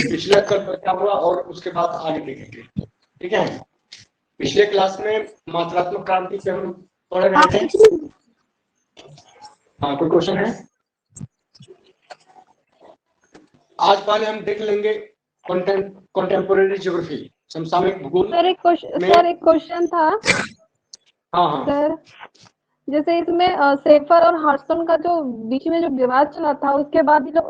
पिछला कल क्या हुआ और उसके बाद आगे देखेंगे। ठीक है, पिछले क्लास में मात्रात्मक क्रांति से हम पढ़ रहे थे। हाँ, कोई क्वेश्चन है? आज पहले हम देख लेंगे कंटेम्पोरेरी ज्योग्राफी, समसामयिक भूगोल। सर एक क्वेश्चन था। हाँ सर जैसे इसमें सेफर और हार्टसन का जो बीच में जो विवाद चला था, उसके बाद जो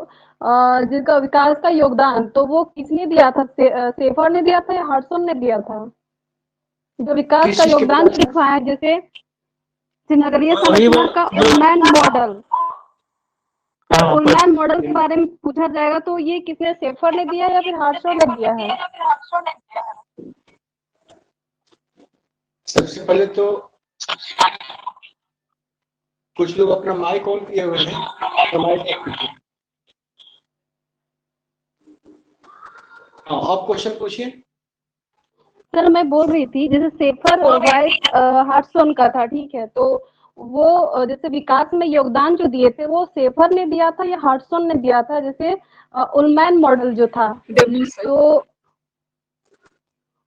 जिनका विकास का योगदान, तो वो किसने दिया था? सेफर ने दिया था या हार्टसन ने दिया था? जो विकास का योगदान लिखा है, जैसे नगरीय संरचना का उन्नयन मॉडल, उन्नयन मॉडल के बारे में पूछा जाएगा, तो ये किसने, सेफर ने दिया या फिर हार्टसन ने दिया है? सबसे पहले तो कुछ लोग अपना माइक ऑन किए हुए हैं, तो माइक। हाँ, आप क्वेश्चन पूछिए। सर मैं बोल रही थी, जैसे सेफर वाइस हार्टसन का था, ठीक है, तो वो जैसे विकास में योगदान जो दिए थे, वो सेफर ने दिया था या हार्टसन ने दिया था? जैसे उलमैन मॉडल जो था, तो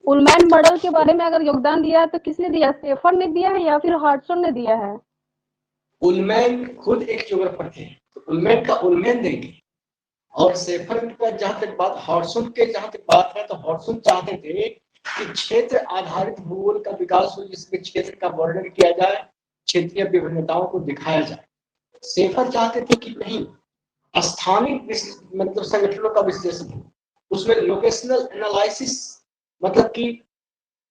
उलमैन मॉडल के बारे में अगर योगदान दिया है तो किसने दिया? सेफर ने दिया है या फिर हार्टसन ने दिया है? उलमैन खुद एक ज्योग्राफर थे, तो उलमैन का उलमैन देंगे। और सेफर का जहां तक बात, हार्टसन के जहां तक बात है, तो हार्टसन चाहते थे कि क्षेत्र आधारित भूगोल का विकास हो, जिसमें क्षेत्र का वर्णन किया जाए, क्षेत्रीय विभिन्नताओं को दिखाया जाए। सेफर चाहते थे कि नहीं, स्थानीय मतलब संगठनों का विश्लेषण हो, उसमें लोकेशनल एनालिसिस, मतलब कि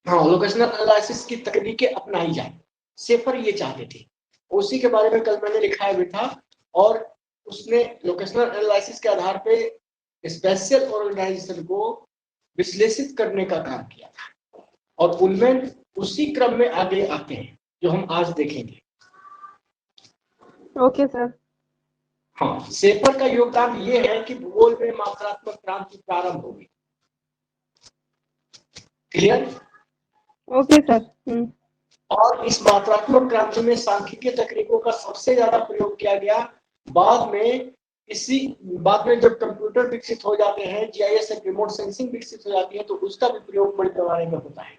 हाँ, लोकेशनल एनालिसिस की तकनीकें अपनाई जाए। सेफर ये चाहते थे, उसी के बारे में कल मैंने लिखा भी था। और उसने लोकेशनल एनालिसिस के आधार पे स्पेशल ऑर्गेनाइजेशन को विश्लेषित करने का काम किया था। और उनमें उसी क्रम में आगे आते हैं जो हम आज देखेंगे। Okay sir. हाँ, सेफर का योगदान ये है कि भूगोल में मात्रात्मक क्रांति प्रारंभ होगी। क्लियर? Okay sir. और इस मात्रात्मक क्रांति में सांख्यिकीय तकनीकों का सबसे ज्यादा प्रयोग किया गया। बाद में जब कंप्यूटर विकसित हो जाते हैं, जीआईएस और रिमोट सेंसिंग विकसित हो जाती है, तो उसका भी प्रयोग बड़े पैमाने में होता है।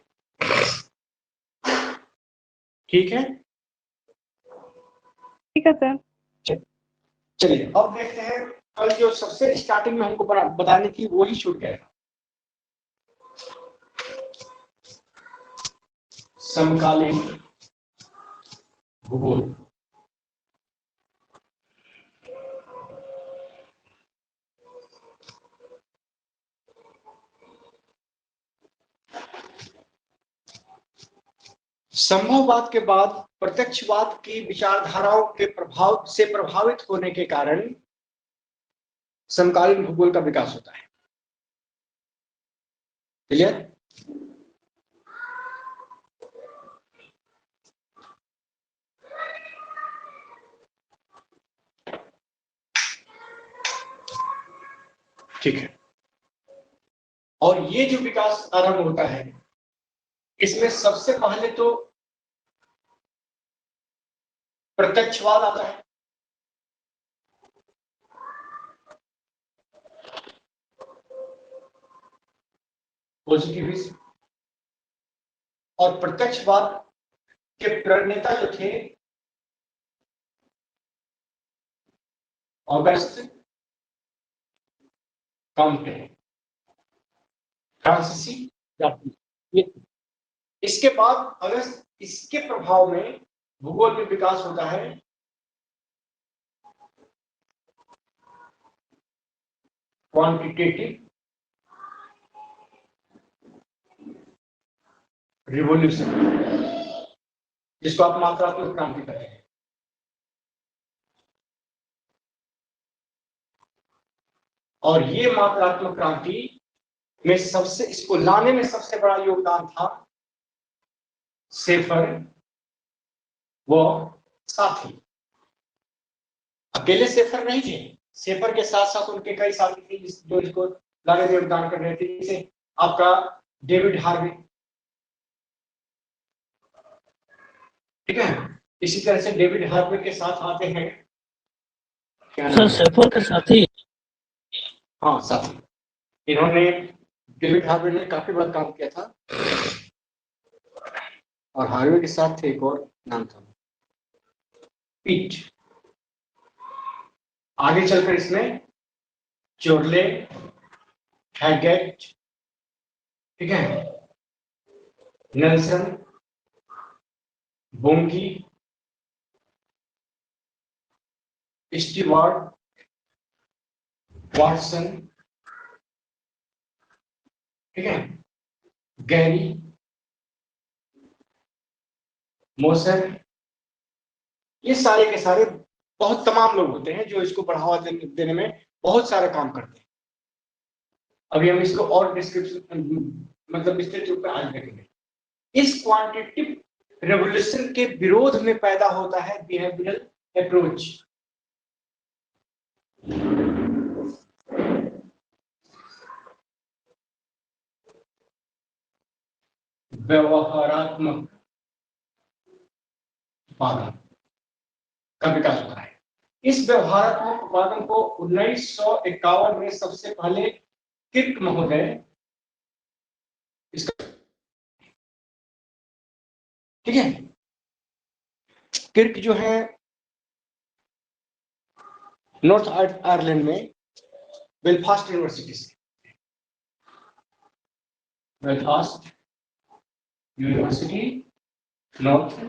ठीक है? ठीक है सर। चलिए अब देखते हैं, कल जो सबसे स्टार्टिंग में हमको बताने की वही छूट गया। समकालीन भूगोल। संभववाद के बाद प्रत्यक्षवाद की विचारधाराओं के प्रभाव से प्रभावित होने के कारण समकालीन भूगोल का विकास होता है। क्लियर? ठीक है। और ये जो विकास आरंभ होता है, इसमें सबसे पहले तो प्रत्यक्षवाद आता है। पॉजिटिविज्म। और प्रत्यक्षवाद के प्रणेता जो थे ऑगस्ट कॉम्टे, फ्रांसीसी यात्री। इसके बाद अगस्त, इसके प्रभाव में भूगोल में विकास होता है क्वांटिटेटिव रिवॉल्यूशन, जिसको आप मात्रात्मक क्रांति कहते हैं। और ये मात्रात्मक क्रांति में इसको लाने में सबसे बड़ा योगदान था सेफर व साथी। अकेले सेफर नहीं थे, सेफर के साथ साथ उनके कई साथी थे जो इसको लाने में योगदान कर रहे थे, जैसे आपका डेविड हार्वे। ठीक है, इसी तरह से डेविड हार्वे के साथ आते हैं क्या सर, सेफर के साथी। हाँ, साथी। इन्होंने डेविड हार्वे ने काफी बड़ा काम किया था, और हार्वे के साथ एक और नाम था पीट। आगे चलकर इसमें चोरले, हैगेट, ठीक है, नेल्सन, बोंगी, स्टीवार्ट, वाटसन, ठीक है, गैरी, मोसर, ये सारे के सारे बहुत तमाम लोग होते हैं जो इसको बढ़ावा देने में बहुत सारे काम करते हैं। अभी हम इसको और डिस्क्रिप्शन मतलब विस्तृत रूप में आज देखेंगे। इस क्वांटिटेटिव रेवोल्यूशन के विरोध में पैदा होता है बिहेवियरल अप्रोच। व्यवहारात्मक उत्पादन का विकास होता है। इस व्यवहारात्मक उत्पादन को 1951 में सबसे पहले किर्क महोदय इसका, ठीक है, किर्क जो है नॉर्थ आयरलैंड में बेलफास्ट यूनिवर्सिटी से, बेलफास्ट यूनिवर्सिटी नॉर्थ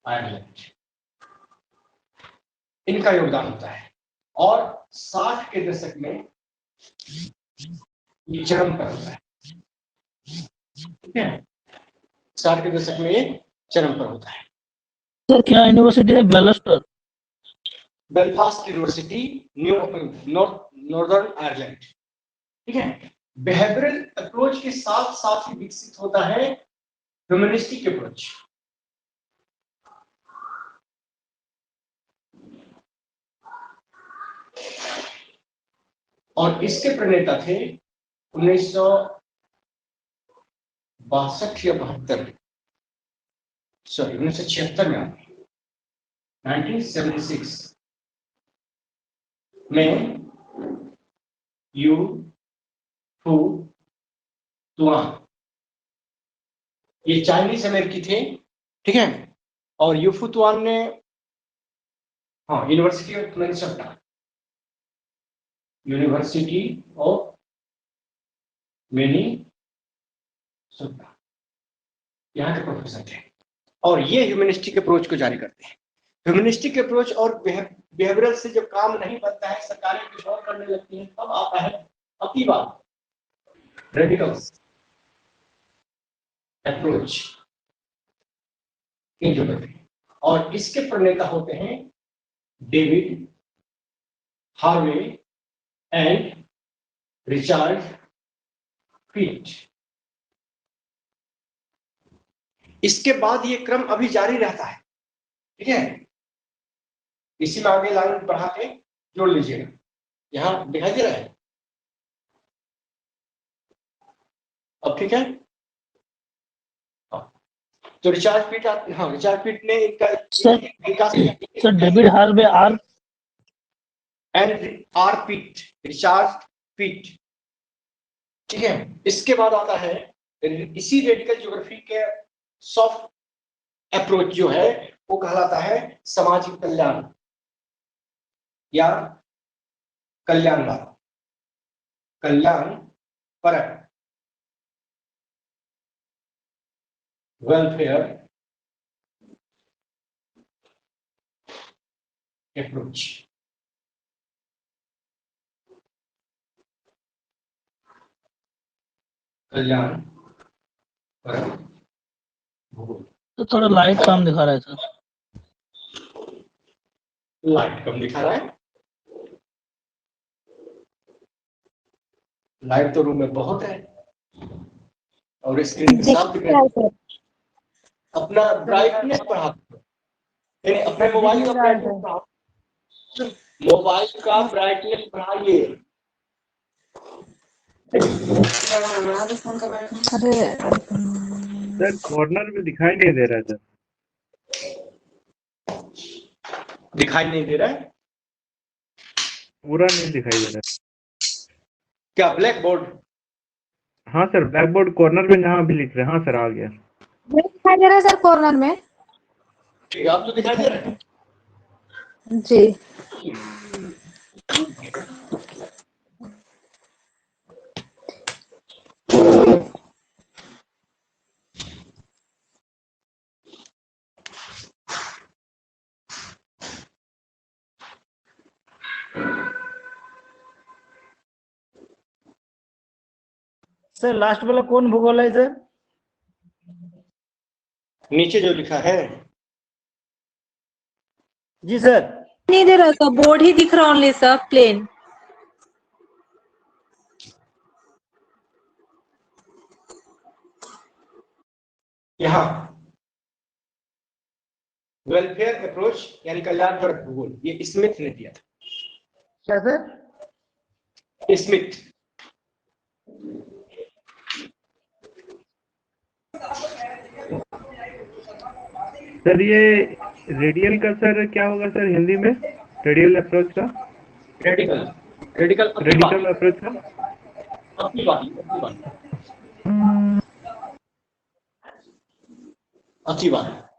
आयरलैंड, इनका योगदान होता है। और 60 के दशक में ये चरम पर होता है, ठीक है, 60 के दशक में ये चरम पर होता है। सर क्या यूनिवर्सिटी है? बेलफास्ट यूनिवर्सिटी, नॉर्दर्न आयरलैंड, ठीक है। बिहेवियरल अप्रोच के साथ साथ ही विकसित होता है ह्यूमनिस्टिक अप्रोच। और इसके प्रणेता थे 1962 या 72, सॉरी 1976 में, 1976 में यू फू तुआन, ये चाइनीज अमेरिकी थे, ठीक है। और यूफू तुआन ने university of Minnesota, university of Minnesota, यहाँ के प्रोफेसर थे, और ये ह्यूमनिस्टिक अप्रोच को जारी करते हैं। ह्यूमनिस्टिक अप्रोच और बिहेवियरल से जब काम नहीं बनता है, सरकारें कुछ और करने लगती हैं, तब आता है अतिवाद, रेडिकल्स अप्रोच की जरूरत है। और इसके प्रणेता होते हैं डेविड हार्वे एंड रिचर्ड पीट। इसके बाद ये क्रम अभी जारी रहता है, ठीक है। इसी में आगे लाइन बढ़ा के जोड़ लीजिएगा, यहां दिखाई दे रहा है अब, ठीक है। तो रिचर्ड पीट, रिचर्ड पीट ने इनका विकास किया। Sir David Harvey R and R Peet, Richard Peet, ठीक है। इसके बाद आता है इसी रेडिकल ज्योग्राफी के सॉफ्ट अप्रोच जो है वो कहलाता है सामाजिक कल्याण या कल्याणवाद, कल्याण परक, वेलफेयर अप्रोच। कल्याण परक भूगोल। तो थोड़ा लाइट कम दिखा रहा है सर। लाइट कम दिखा रहा है, लाइट तो रूम में बहुत है और स्क्रीन साफ दिख रहा है। अपना ब्राइटनेस बढ़ा दो, अपने मोबाइल का ब्राइटनेस बढ़ाओ, मोबाइल का ब्राइटनेस बढ़ाइए। सर कॉर्नर में दिखाई नहीं दे रहा है सर। दिखाई नहीं दे रहा है, पूरा नहीं दिखाई दे रहा है। क्या ब्लैक बोर्ड? हाँ सर, ब्लैक बोर्ड कॉर्नर में जहाँ अभी लिख रहे हैं, हाँ सर आ गया। ये दिखाई दे रहा है सर कॉर्नर में। ठीक है, आप तो दिखाई दे रहे हैं। जी। सर लास्ट वाला कौन भूगोल है सर? नीचे जो लिखा है जी सर। नहीं दे रहा सर, बोर्ड ही दिख रहा ओनली सर, प्लेन। यहाँ वेलफेयर अप्रोच यानी कल्याणपरक भूगोल, ये स्मिथ ने दिया था। क्या सर? स्मिथ। सर ये रेडियल का सर क्या होगा सर हिंदी में? रेडियल अप्रोच का? रेडिकल। रेडिकल रेडिकल अप्रोच का? अतिवाद।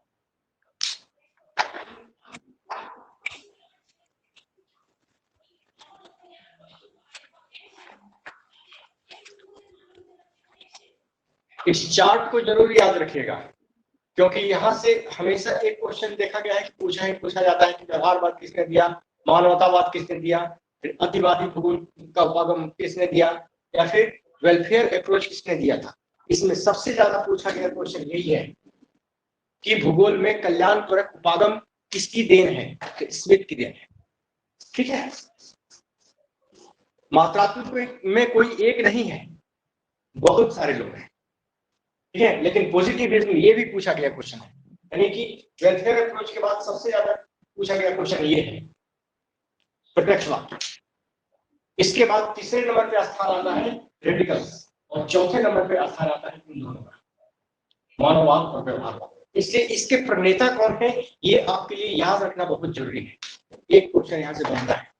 इस चार्ट को जरूर याद रखिएगा, क्योंकि यहां से हमेशा एक क्वेश्चन देखा गया है कि पूछा जाता है कि व्यवहारवाद किसने दिया, मानवतावाद किसने दिया, फिर अतिवादी भूगोल का उपागम किसने दिया, या फिर वेलफेयर अप्रोच किसने दिया था। इसमें सबसे ज्यादा पूछा गया क्वेश्चन यही है कि भूगोल में कल्याणपरक उपागम किसकी देन है? तो स्मिथ की देन है। ठीक है, मात्रात्मक में कोई एक नहीं है, बहुत सारे लोग हैं। ठीक है, लेकिन पॉजिटिविज्म ये भी पूछा गया क्वेश्चन है, यानी कि वेलफेयर अप्रोच के बाद सबसे ज्यादा पूछा गया क्वेश्चन ये है प्रत्यक्षवाद। इसके बाद तीसरे नंबर पे स्थान आता है रेडिकल्स, और चौथे नंबर पे स्थान आता है इन दोनों का, मानववाद और व्यवहारवाद। इसलिए इसके प्रणेता कौन है ये आपके लिए याद रखना बहुत जरूरी है, एक क्वेश्चन यहां से बनता है।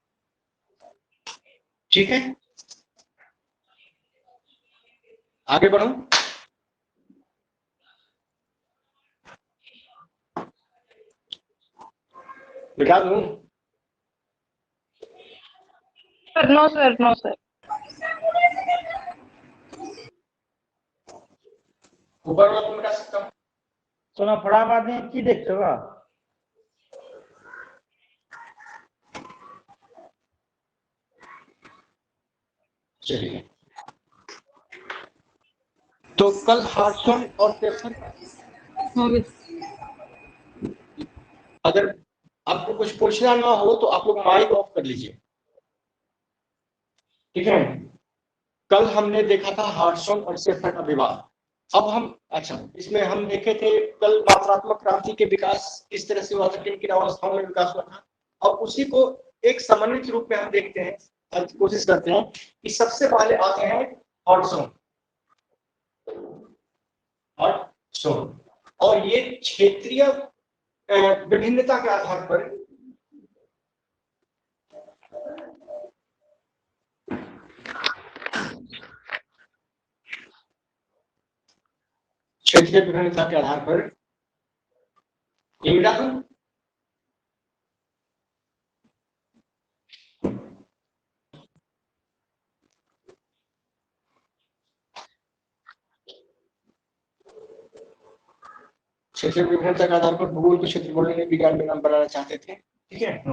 ठीक है, आगे बढ़ो। बिठा दूं? Sir no sir, no sir. ऊपर वाला तुम बिठा सकता हूं। सोना फटाफट में की देखते हो? चलिए, तो कल हार्सन और पेपर, अगर आपको कुछ पूछना ना हो तो आप लोग माइक ऑफ कर लीजिए। ठीक है, कल हमने देखा था हार्सन और शेफर का विवाद। अब हम इसमें हम देखे थे कल मात्रात्मक क्रांति के विकास किस तरह से हुआ था, किन किन अवस्थाओं में विकास हुआ था, और उसी को एक समन्वित रूप में हम देखते हैं, कोशिश करते हैं कि सबसे पहले आते हैं हॉर्सन। और ये क्षेत्रीय विभिन्नता के आधार पर क्षेत्रीय विभिन्नता के आधार पर क्षेत्रीय विभिन्नता के आधार पर भूगोल को क्षेत्र बोलने में विज्ञान में नाम बनाना चाहते थे। ठीक है,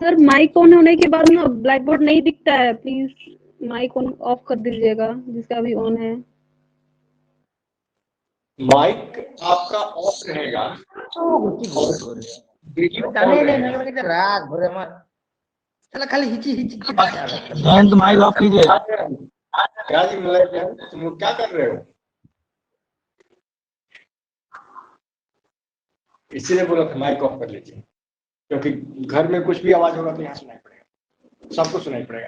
सर माइक ऑन होने के बाद ना ब्लैक बोर्ड नहीं दिखता है, प्लीज माइक ऑन ऑफ कर दीजिएगा जिसका भी ऑन है। माइक आपका ऑफ रहेगा, वीडियो ऑन रहेगा। राग भरे मत चला, खाली हिची हिची की बात आ रहा है। जयंत माइक ऑफ कीजिए। क्या जी मतलब तुम लोग क्या कर रहे हो? इसीलिए बोला था माइक ऑफ कर लीजिए, क्योंकि घर में कुछ भी आवाज होगा तो यहाँ सुनाई पड़ेगा। सबको सुनाई पड़ेगा।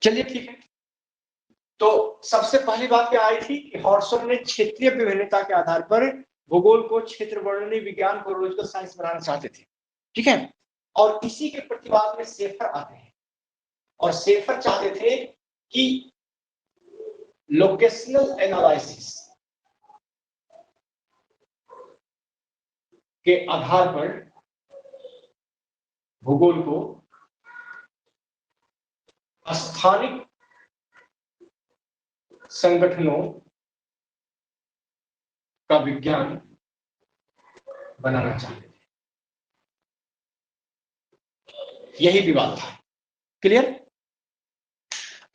चलिए ठीक है। तो सबसे पहली बात क्या आई थी कि हॉर्सन ने क्षेत्रीय विभिन्नता के आधार पर भूगोल को क्षेत्र वर्णनी विज्ञान बायोलॉजिकल साइंस बनाना चाहते थे, ठीक है। और इसी के प्रतिवाद में सेफर आते हैं, और सेफर चाहते थे कि लोकेशनल एनालिसिस के आधार पर भूगोल को स्थानिक संगठनों का विज्ञान बनाना चाहते थे। यही विवाद था। क्लियर?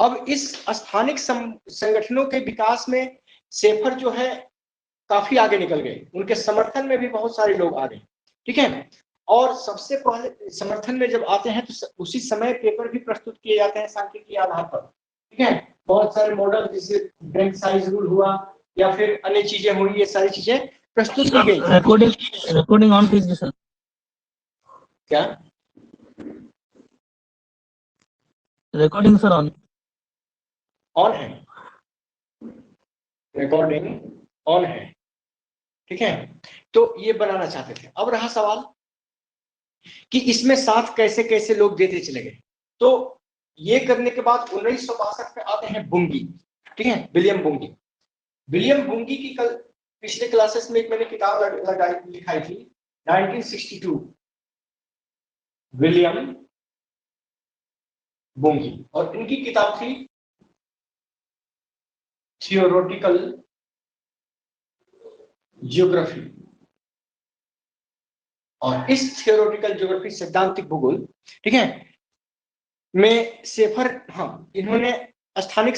अब इस स्थानिक संगठनों के विकास में सेफर जो है काफी आगे निकल गए, उनके समर्थन में भी बहुत सारे लोग आ गए, ठीक है। और सबसे पहले समर्थन में जब आते हैं तो उसी समय पेपर भी प्रस्तुत किए जाते हैं सांख्यिकीय आधार पर, ठीक है। बहुत सारे मॉडल जैसे बैंक साइज रूल हुआ या फिर अन्य चीजें हुई, ये सारी चीजें प्रस्तुत की गई। रिकॉर्डिंग ऑन कीजिए सर। क्या रिकॉर्डिंग सर ऑन है? रिकॉर्डिंग ऑन है, ठीक है। तो ये बनाना चाहते थे। अब रहा सवाल कि इसमें साथ कैसे कैसे लोग देते चले गए। तो ये करने के बाद 1962 में आते हैं बुंगी, ठीक है, विलियम बुंगी। विलियम बुंगी की कल पिछले क्लासेस में एक मैंने किताब लिखाई थी 1962, विलियम बुंगी, और इनकी किताब थी थियोरेटिकल जियोग्राफी। और इस थियोरेटिकल जियोग्राफी सैद्धांतिक भूगोल, ठीक है, में सेफर, हाँ, इन्होंने स्थानिक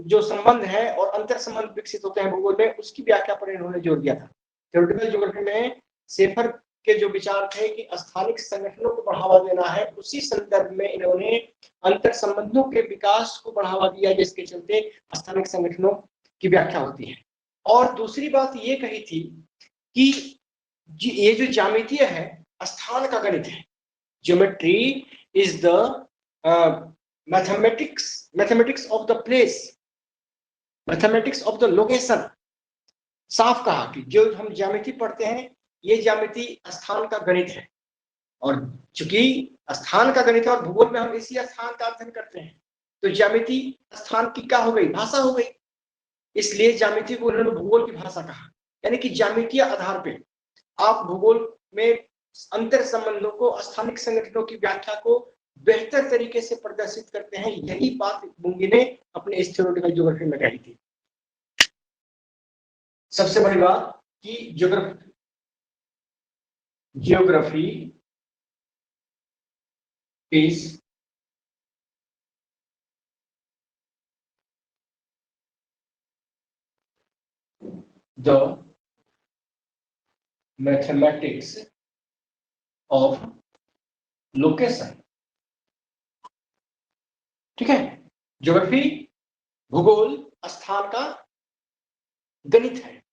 जो संबंध है और अंतर संबंध विकसित होते हैं भूगोल में, उसकी व्याख्या पर इन्होंने जोर दिया था। थियोरेटिकल जियोग्राफी में सेफर के जो विचार थे कि स्थानिक संगठनों को बढ़ावा देना है, उसी संदर्भ में इन्होंने अंतर संबंधों के विकास को बढ़ावा दिया, जिसके चलते स्थानिक संगठनों की व्याख्या होती है। और दूसरी बात ये कही थी कि ये जो ज्यामितीय है स्थान का गणित है, geometry is the mathematics of the place, mathematics of the location। साफ कहा कि जो हम ज्यामिति पढ़ते हैं ये ज्यामिति स्थान का गणित है, और चूंकि स्थान का गणित है और भूगोल में हम इसी स्थान का अध्ययन करते हैं, तो ज्यामिति स्थान की क्या हो गई, भाषा हो गई। इसलिए ज्यामिति को उन्होंने भूगोल की भाषा कहा। यानी कि ज्यामितीय आधार पे आप भूगोल में अंतर संबंधों को, स्थानिक संगठनों की व्याख्या को बेहतर तरीके से प्रदर्शित करते हैं। यही बात बुंगी ने अपने इस थियोरेटिकल ज्योग्राफी में कही थी। सबसे बड़ी बात कि geography is the mathematics of location, ठीक है। ज्योग्राफी, भूगोल स्थान का गणित है।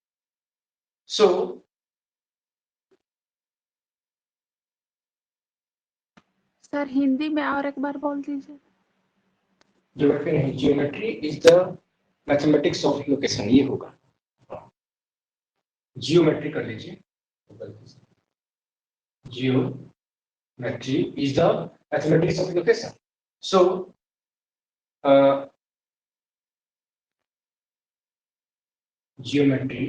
सो सर हिंदी में और एक बार बोल दीजिए। ज्योग्राफी नहीं, geometry is the mathematics of location, ये होगा। जियोमेट्री कर लीजिए, geometry is the mathematics of location. So geometry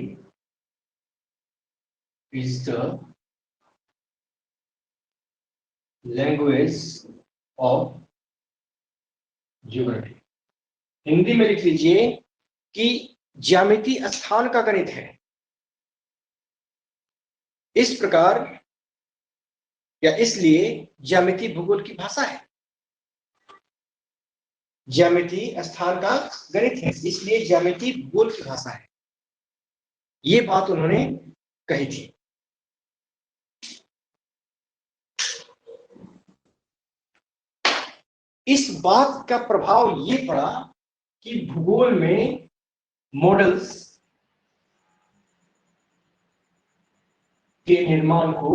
is the language of geography। Hindi में लिख लीजिए कि ज्यामिति स्थान का गणित है। इस प्रकार या इसलिए ज्यामिति भूगोल की भाषा है। ज्यामिति स्थान का गणित है, इसलिए ज्यामिति भूगोल की भाषा है। ये बात उन्होंने कही थी। इस बात का प्रभाव ये पड़ा कि भूगोल में मॉडल्स के निर्माण को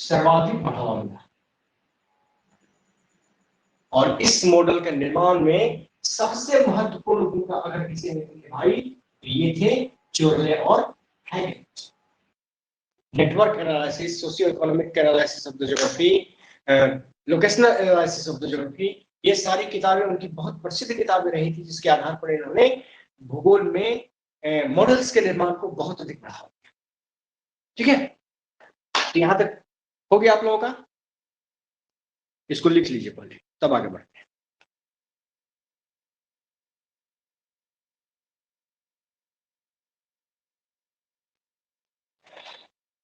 सर्वाधिक बढ़ावा मिला। और इस मॉडल के निर्माण में सबसे महत्वपूर्ण भूमिका अगर किसी ने की भाई तो ये थे चोरले और Haggett. Network analysis, socio economic analysis of the geography, locational analysis of the geography, ये सारी किताबें उनकी बहुत प्रसिद्ध किताबें रही थी, जिसके आधार पर इन्होंने भूगोल में मॉडल्स के निर्माण को बहुत अधिक बढ़ावा दिया। ठीक है, तो यहां तक हो गया आप लोगों का, इसको लिख लीजिए पहले, तब आगे बढ़ते हैं।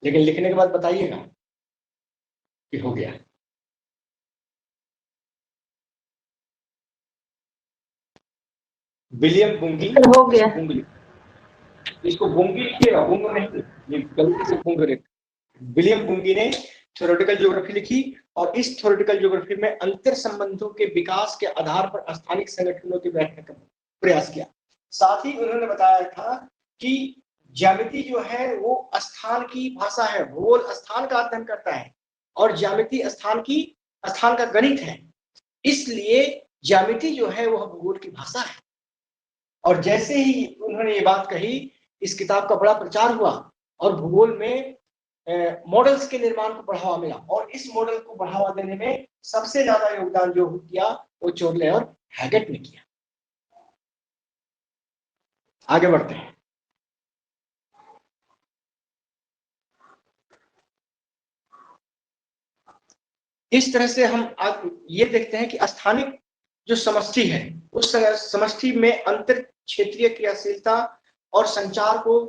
लेकिन लिखने के बाद बताइएगा कि हो गया। विलियम बुंगी, हो गया। इसको बुंगी लिखिएगा, बुंग नहीं, ये गलती से बुंग लिख। विलियम बुंगी ने थ्योरेटिकल ज्योग्राफी लिखी और इस थ्योरेटिकल ज्योग्राफी में अंतर संबंधों के विकास के आधार पर स्थानिक संगठनों की व्याख्या का प्रयास किया। साथ ही उन्होंने बताया था कि ज्यामिति जो है वो स्थान की भाषा है, भूगोल स्थान का अध्ययन करता है और ज्यामिति स्थान का गणित है, इसलिए ज्यामिति जो है वह भूगोल की भाषा है। और जैसे ही उन्होंने ये बात कही, इस किताब का बड़ा प्रचार हुआ और भूगोल में मॉडल्स के निर्माण को बढ़ावा मिला। और इस मॉडल को बढ़ावा देने में सबसे ज्यादा योगदान जो किया वो चोरले और हैगेट ने किया। आगे बढ़ते हैं। इस तरह से हम ये देखते हैं कि स्थानिक जो समष्टि है उस समष्टि में अंतर क्षेत्रीय क्रियाशीलता और संचार को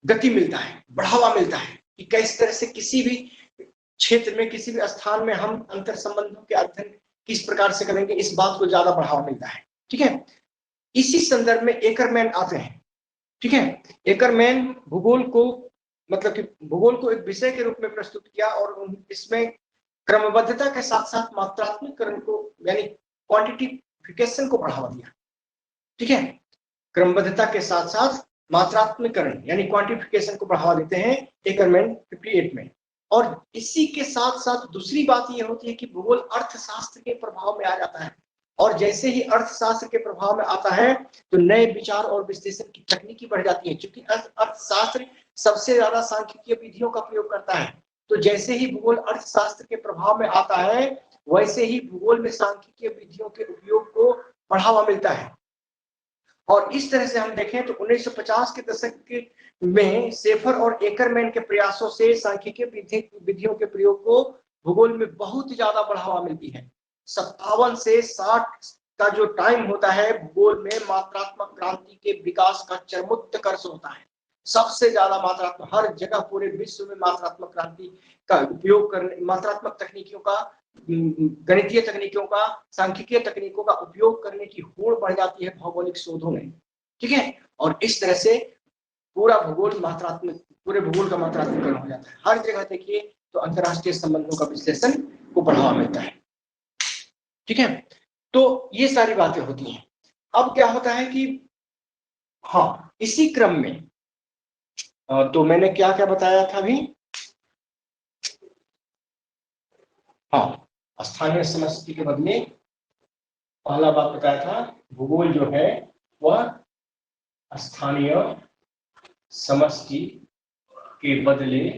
गति मिलता है, बढ़ावा मिलता है कि किस तरह से किसी भी क्षेत्र में, किसी भी स्थान में हम अंतर संबंधों के अध्ययन किस प्रकार से करेंगे, इस बात को ज्यादा बढ़ावा मिलता है। ठीक है, इसी संदर्भ में एकरमैन आते हैं। ठीक है, एकरमैन भूगोल को मतलब कि भूगोल को एक विषय के रूप में प्रस्तुत किया और इसमें क्रमबद्धता के साथ साथ मात्रात्मकरण को यानी क्वांटिटिफिकेशन को बढ़ावा दिया। ठीक है, क्रमबद्धता के साथ साथ मात्रात्मकरण यानी क्वांटिफिकेशन को बढ़ावा देते हैं एकरमैन 58 में। और इसी के साथ साथ दूसरी बात यह होती है कि भूगोल अर्थशास्त्र के प्रभाव में आ जाता है और जैसे ही अर्थशास्त्र के प्रभाव में आता है तो नए विचार और विश्लेषण की तकनीकी बढ़ जाती है। क्योंकि अर्थशास्त्र सबसे ज्यादा सांख्यिकीय विधियों का प्रयोग करता है, तो जैसे ही भूगोल अर्थशास्त्र के प्रभाव में आता है वैसे ही भूगोल में सांख्यिकीय विधियों के उपयोग को बढ़ावा मिलता है। और इस तरह से हम देखें तो 1950 के दशक में शेफर और एकरमैन के प्रयासों से सांख्यिकीय विधियों के प्रयोग को भूगोल में बहुत ज्यादा बढ़ावा मिलती है। 57 से 60 का जो टाइम होता है भूगोल में मात्रात्मक क्रांति के विकास का चरमोत्कर्ष होता है। सबसे ज्यादा मात्रात्मक, हर जगह पूरे विश्व में मात्रात्मक क्रांति का उपयोग करने, मात्रात्मक तकनीकों का, गणितीय तकनीकों का, सांख्यिकीय तकनीकों का उपयोग करने की होड़ बढ़ जाती है भौगोलिक शोधों में। ठीक है, और इस तरह से पूरे भूगोल का मात्रात्मकरण हो जाता है। हर जगह देखिए तो अंतरराष्ट्रीय संबंधों का विश्लेषण को बढ़ावा मिलता है। ठीक है, तो ये सारी बातें होती हैं। अब क्या होता है कि हाँ, इसी क्रम में तो मैंने क्या क्या बताया था अभी, हाँ, स्थानीय समष्टि के बदले पहला बात बताया था भूगोल जो है वह स्थानीय समष्टि के बदले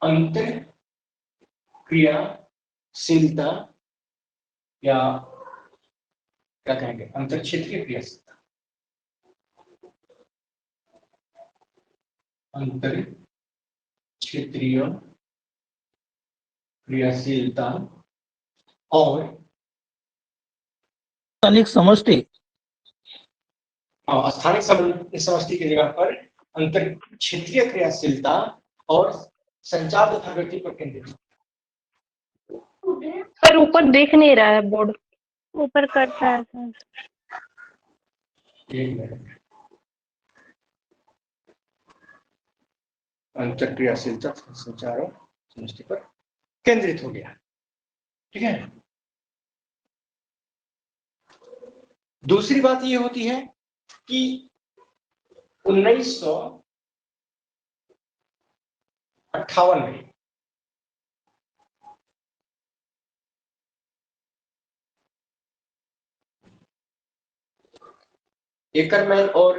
अंतर क्रियाशीलता या क्या कहेंगे अंतर क्षेत्रीय क्रियाशीलता, अंतर क्षेत्रीय क्रियाशीलता और स्थानिक समष्टि, स्थानिक समष्टि की जगह पर अंतर क्षेत्रीय क्रियाशीलता और संचार तथा गति पर केंद्रित। पर ऊपर देख नहीं रहा है बोर्ड, ऊपर करता है सर। एक मिनट, अंतर क्रियाशीलता संचारों समष्टि पर केंद्रित हो गया। ठीक है, दूसरी बात ये होती है कि 1900 58 में। एकरमैन और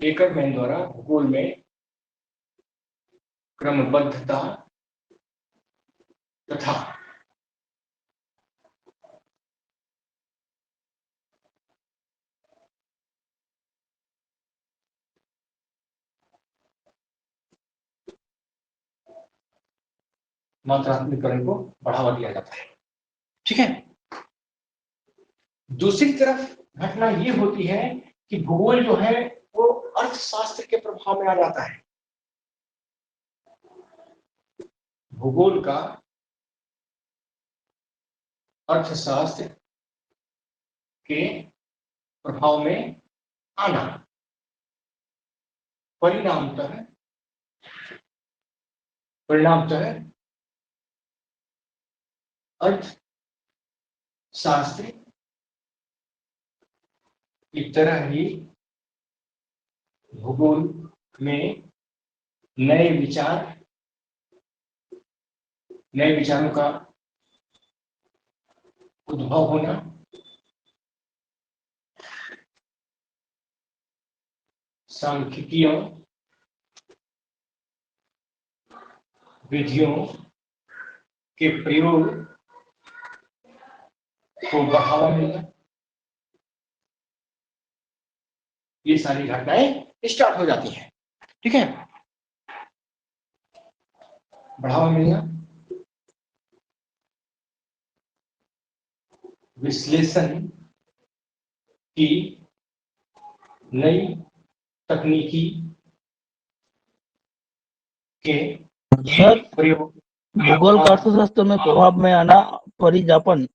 एकरमैन द्वारा भूगोल में क्रमबद्धता तथा मात्रात्मकरण को बढ़ावा दिया जाता है। ठीक है। दूसरी तरफ घटना ये होती है कि भूगोल जो है वो अर्थशास्त्र के प्रभाव में आ जाता है। भूगोल का अर्थशास्त्र के प्रभाव में आना परिणामतः अर्थशास्त्र की तरह ही भूगोल में नए विचारों का उद्भव होना, सांख्यिकीय विधियों के प्रयोग को बढ़ावा मिलना, ये सारी घटनाएं स्टार्ट हो जाती हैं। ठीक है। बढ़ावा मिलना, विश्लेषण की नई तकनीकी के सर प्रयोग, भूगोल का अर्थशास्त्र में प्रभाव में आना परिजापन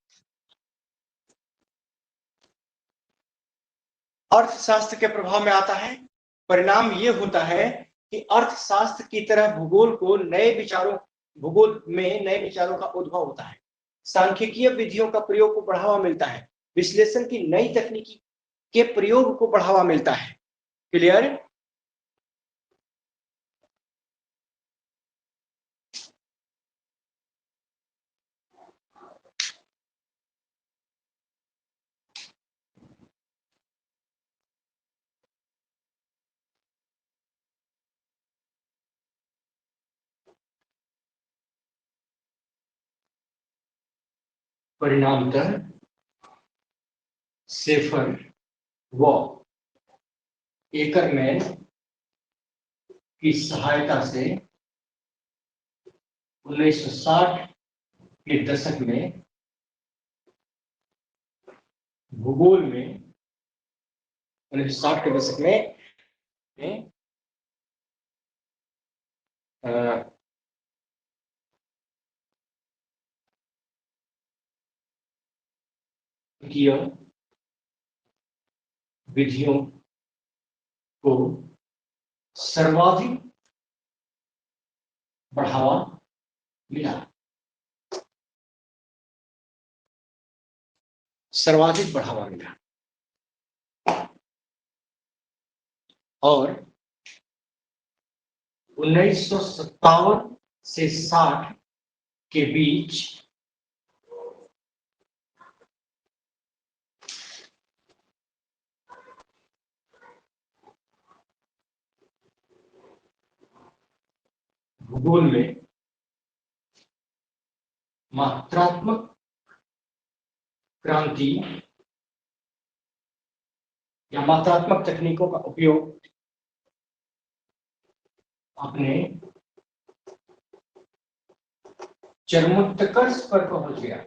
अर्थशास्त्र के प्रभाव में आता है। परिणाम ये होता है कि अर्थशास्त्र की तरह भूगोल में नए विचारों का उद्भव होता है, सांख्यिकीय विधियों का प्रयोग को बढ़ावा मिलता है, विश्लेषण की नई तकनीकी के प्रयोग को बढ़ावा मिलता है। क्लियर? परिणामतः शेफर व एकरमैन की सहायता से 1960 के दशक में भूगोल में 1960 के दशक में विधियों को सर्वाधिक बढ़ावा मिला। और 1957 से 60 के बीच भूगोल में मात्रात्मक क्रांति या मात्रात्मक तकनीकों का उपयोग अपने चरमोत्कर्ष पर पहुंच गया।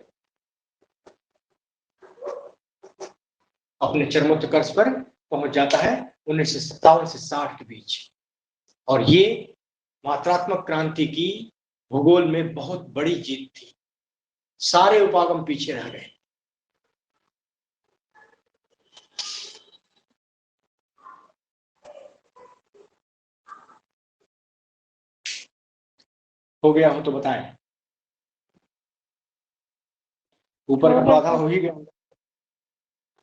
अपने चरमोत्कर्ष पर पहुंच जाता है 1957 से 60 के बीच। और ये मात्रात्मक क्रांति की भूगोल में बहुत बड़ी जीत थी। सारे उपागम पीछे रह गए। हो गया हो तो बताएं। ऊपर का तो आधा हो ही गया।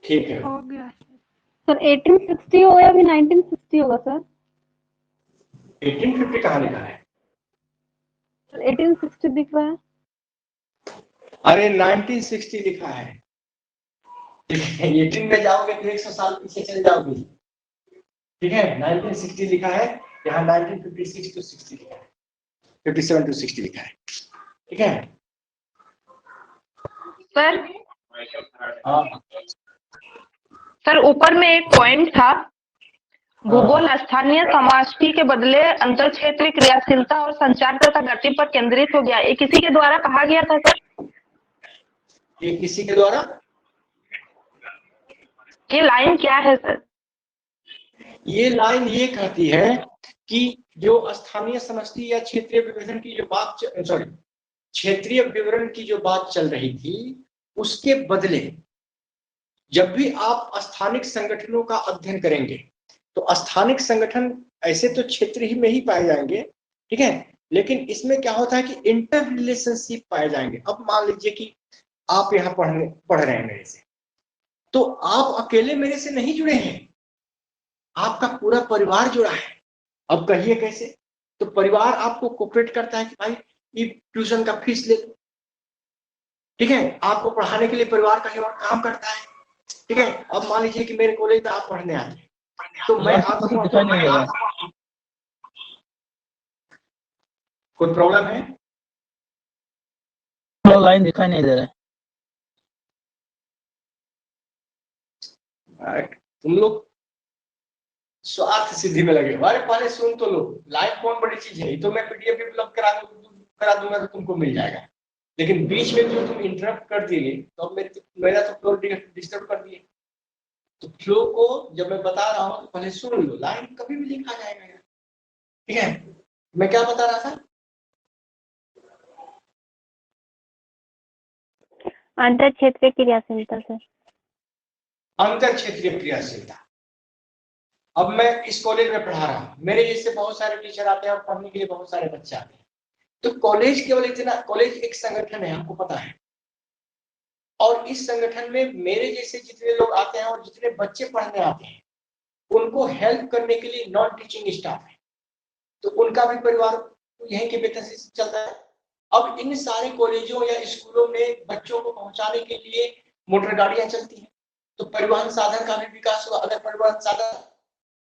ठीक है, हो गया। सर 1860 होगा या फिर 1960 होगा सर? 1850 कहाँ लिखा है? सर 1860 दिख रहा है। अरे 1960 लिखा है। 18 में जाओगे तो 100 साल पीछे चले जाओगे। ठीक है, 1960 लिखा है, यहाँ 1956 to 60 लिखा है, 57 to 60 लिखा है। ठीक है सर हाँ, सर ऊपर में एक पॉइंट था, भूगोल स्थानीय समाष्टि के बदले अंतर क्षेत्रीय क्रियाशीलता और संचार तथा गति पर केंद्रित हो गया। ये किसी के द्वारा कहा गया था सर? ये किसी के द्वारा? ये लाइन क्या है सर? ये लाइन ये कहती है कि जो स्थानीय समष्टि या क्षेत्रीय विभाजन की जो बात, सॉरी, क्षेत्रीय विवरण की जो बात चल रही थी, उसके बदले जब भी आप स्थानिक संगठनों का अध्ययन करेंगे तो स्थानिक संगठन ऐसे तो क्षेत्र ही में ही पाए जाएंगे, ठीक है, लेकिन इसमें क्या होता है कि इंटर रिलेशनशिप पाए जाएंगे। अब मान लीजिए कि आप यहाँ पढ़ रहे हैं मेरे से, तो आप अकेले मेरे से नहीं जुड़े हैं, आपका पूरा परिवार जुड़ा है। अब कहिए कैसे? तो परिवार आपको कोऑपरेट करता है कि भाई ये ट्यूशन का फीस ले लो, ठीक है, आपको पढ़ाने के लिए परिवार कहीं और काम करता है। ठीक है, अब मान लीजिए कि मेरे कॉलेज में आप पढ़ने आते हैं, तो मैं आपको दिखाई नहीं दे रहा है। कोई प्रॉब्लम है? लाइन दिखाई नहीं दे रहा है। तुम लोग स्वार्थ सिद्धि में लगे। अरे पहले सुन तो लो, लाइव कौन बड़ी चीज है, ये तो मैं पीडीएफ भी उपलब्ध करा दूंगा तो तुमको मिल जाएगा, लेकिन बीच में जो तुम इंटरप्ट कर दिए तो अब मेरा तो फ्लो डिस्टर्ब कर दिए। तो फ्लो को जब मैं बता रहा हूँ तो पहले सुन लो, लाइन कभी भी लिखा जाएगा यार। ठीक है, मैं क्या बता रहा था? अंतर क्षेत्रीय क्रियाशीलता सर। अंतर क्षेत्रीय क्रियाशीलता। अब मैं इस कॉलेज में पढ़ा रहा हूँ, मेरे जैसे बहुत सारे टीचर आते हैं और पढ़ने के लिए बहुत सारे बच्चे आते हैं। तो कॉलेज केवल इतना, कॉलेज एक संगठन है, आपको पता है, और इस संगठन में मेरे जैसे जितने लोग आते हैं और जितने बच्चे पढ़ने आते हैं, उनको हेल्प करने के लिए नॉन टीचिंग स्टाफ है, तो उनका भी परिवार यहीं के वेतन से चलता है। अब इन सारे कॉलेजों या स्कूलों में बच्चों को पहुंचाने के लिए मोटर गाड़ियां चलती हैं, तो परिवहन साधन का भी विकास हुआ। अगर परिवहन साधन,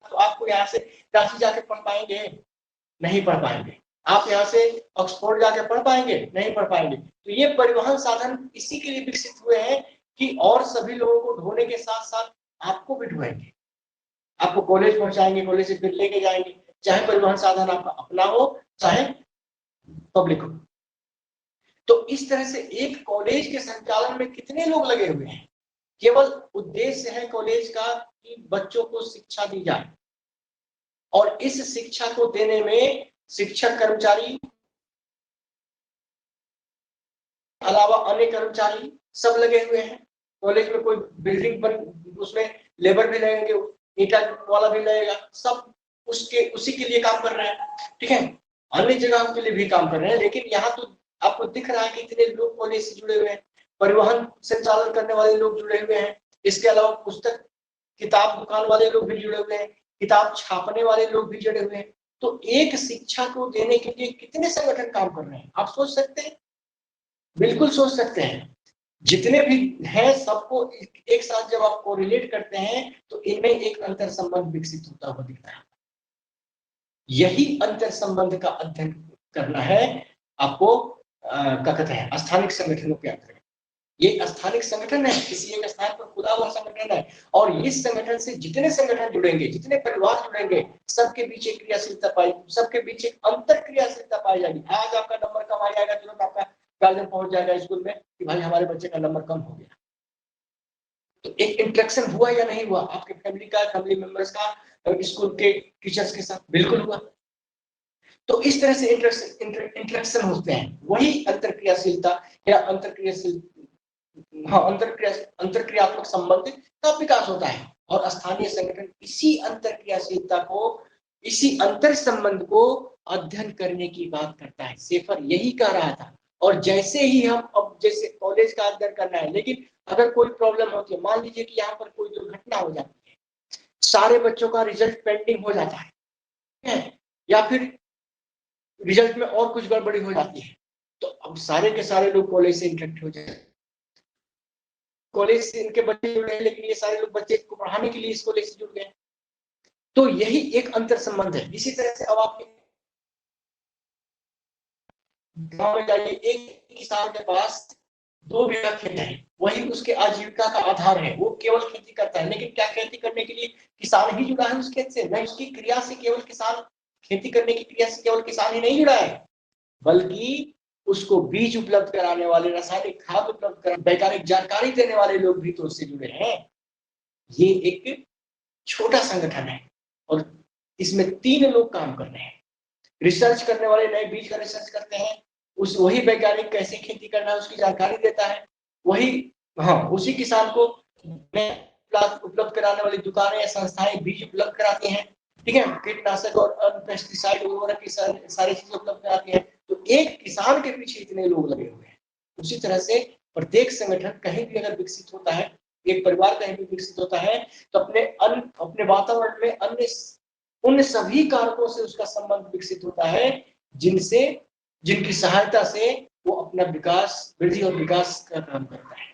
तो आपको यहाँ से रांची जाके पढ़ पाएंगे? नहीं पढ़ पाएंगे। आप यहाँ से ऑक्सफोर्ड जाके पढ़ पाएंगे? नहीं पढ़ पाएंगे। तो ये परिवहन साधन इसी के लिए विकसित हुए हैं कि और सभी लोगों को ढोने के साथ साथ आपको भी ढोएंगे, आपको कॉलेज पहुंचाएंगे, कॉलेज से फिर लेके जाएंगे, चाहे परिवहन साधन आपका अपना हो चाहे पब्लिक हो। तो इस तरह से एक कॉलेज के संचालन में कितने लोग लगे हुए हैं? केवल उद्देश्य है कॉलेज का कि बच्चों को शिक्षा दी जाए, और इस शिक्षा को देने में शिक्षक कर्मचारी अलावा अन्य कर्मचारी सब लगे हुए हैं। कॉलेज में कोई बिल्डिंग बन, उसमें लेबर भी लगेंगे, ईंटा वाला भी लगेगा, सब उसी के लिए काम कर रहे हैं। ठीक है, अन्य जगहों के लिए भी काम कर रहे हैं, लेकिन यहाँ तो आपको दिख रहा है कि इतने लोग कॉलेज से जुड़े हुए हैं, परिवहन संचालन करने वाले लोग जुड़े हुए हैं, इसके अलावा पुस्तक किताब दुकान वाले लोग भी जुड़े हुए हैं, किताब छापने वाले लोग भी जुड़े हुए हैं। तो एक शिक्षा को देने के लिए कितने संगठन काम कर रहे हैं, आप सोच सकते हैं? बिल्कुल सोच सकते हैं। जितने भी हैं सबको एक साथ जब आप कोरिलेट करते हैं तो इनमें एक अंतर संबंध विकसित होता हुआ दिखता है। यही अंतर संबंध का अध्ययन करना है आपको, क्या कहते हैं, स्थानिक संगठनों के अंतर्गत। ये स्थानिक संगठन है, किसी एक स्थान पर खुदा हुआ संगठन है, और इस संगठन से जितने संगठन जुड़ेंगे, जितने परिवार जुड़ेंगे, सबके बीच एक क्रियाशीलता पाई, सबके बीच एक अंतर क्रियाशीलता पाई जाएगी। आज आपका नंबर कम आ जाएगा, तुरंत आपका गार्जियन पहुंच जाएगा स्कूल में कि भाई हमारे बच्चे का नंबर कम हो गया। तो एक इंटरेक्शन हुआ या नहीं हुआ आपके फैमिली का, फैमिली मेंबर्स का स्कूल के टीचर्स के साथ? बिल्कुल हुआ। तो इस तरह से इंटरेक्शन होते हैं, वही अंतर क्रियाशीलता या अंतर क्रियात्मक संबंध का विकास होता है। और स्थानीय संगठन इसी अंतर क्रियाशीलता को, इसी अंतर संबंध को अध्ययन करने की बात करता है। शेफर यही कह रहा था, और जैसे ही हम अब जैसे कॉलेज का अध्ययन करना है, लेकिन अगर कोई प्रॉब्लम होती है, मान लीजिए कि यहाँ पर कोई दुर्घटना हो जाती है, सारे बच्चों का रिजल्ट पेंडिंग हो जाता है, या फिर रिजल्ट में और कुछ गड़बड़ी हो जाती है, तो अब सारे के सारे लोग कॉलेज से इंटरेक्ट हो जाए। कॉलेज से इनके बच्चे जुड़े हैं, लेकिन ये सारे लोग बच्चे को पढ़ाने के लिए इस कॉलेज से जुड़ गए। तो यही एक अंतर संबंध है। इसी तरह से अब आप गांव में जाइए, एक किसान के पास 2 बीघा खेत है, वही उसके आजीविका का आधार है, वो केवल खेती करता है। लेकिन क्या खेती करने के लिए किसान ही जुड़ा है उस खेत से? नहीं, उसकी क्रिया से केवल किसान, खेती करने की क्रिया से केवल किसान ही नहीं जुड़ा है, बल्कि उसको बीज उपलब्ध कराने वाले, रासायनिक खाद उपलब्ध कराने, वैज्ञानिक जानकारी देने वाले लोग भी तो उससे जुड़े हैं। ये एक छोटा संगठन है और इसमें 3 लोग काम कर रहे हैं। रिसर्च करने वाले नए बीज का रिसर्च करते हैं, वही वैज्ञानिक कैसे खेती करना है उसकी जानकारी देता है, वही उसी किसान को उपलब्ध कराने वाली दुकानें या संस्थाएं बीज उपलब्ध कराती हैं, ठीक है, कीटनाशक और पेस्टिसाइड उर्वरक की सारी चीजें उपलब्ध कराती हैं। तो एक किसान के पीछे इतने लोग लगे हुए हैं। उसी तरह से प्रत्येक संगठन कहीं भी अगर विकसित होता है, एक परिवार कहीं भी विकसित होता है, तो अपने वातावरण में अन्य उन सभी कारकों से उसका संबंध विकसित होता है जिनकी सहायता से वो अपना विकास, वृद्धि और विकास का काम करता है।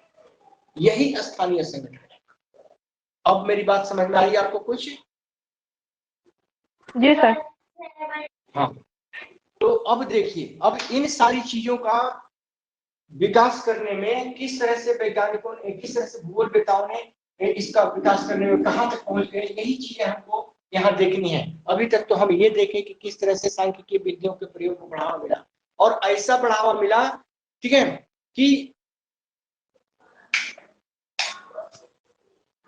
यही स्थानीय संगठन है। अब मेरी बात समझ में आई आपको कुछ? जी सर। हाँ, तो अब देखिए, अब इन सारी चीजों का विकास करने में किस तरह से वैज्ञानिकों ने, किस तरह से भूगोलवेताओं ने इसका विकास करने में कहां तक पहुंच गए, यही चीजें हमको यहाँ देखनी है। अभी तक तो हम ये देखें कि किस तरह से सांख्यिकीय विधियों के प्रयोग को बढ़ावा मिला, और ऐसा बढ़ावा मिला, ठीक है, कि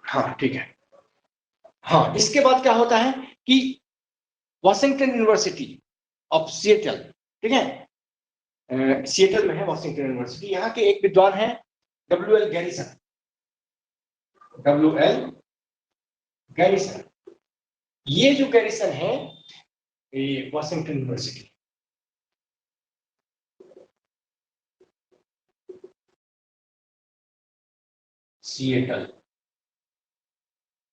हाँ ठीक है, हाँ, इसके बाद क्या होता है कि वॉशिंगटन यूनिवर्सिटी ऑफ सिएटल, ठीक है, सिएटल में है वॉशिंगटन यूनिवर्सिटी, यहाँ के एक विद्वान है WL गैरिसन। ये जो गैरिसन है, ये वॉशिंगटन यूनिवर्सिटी, सिएटल,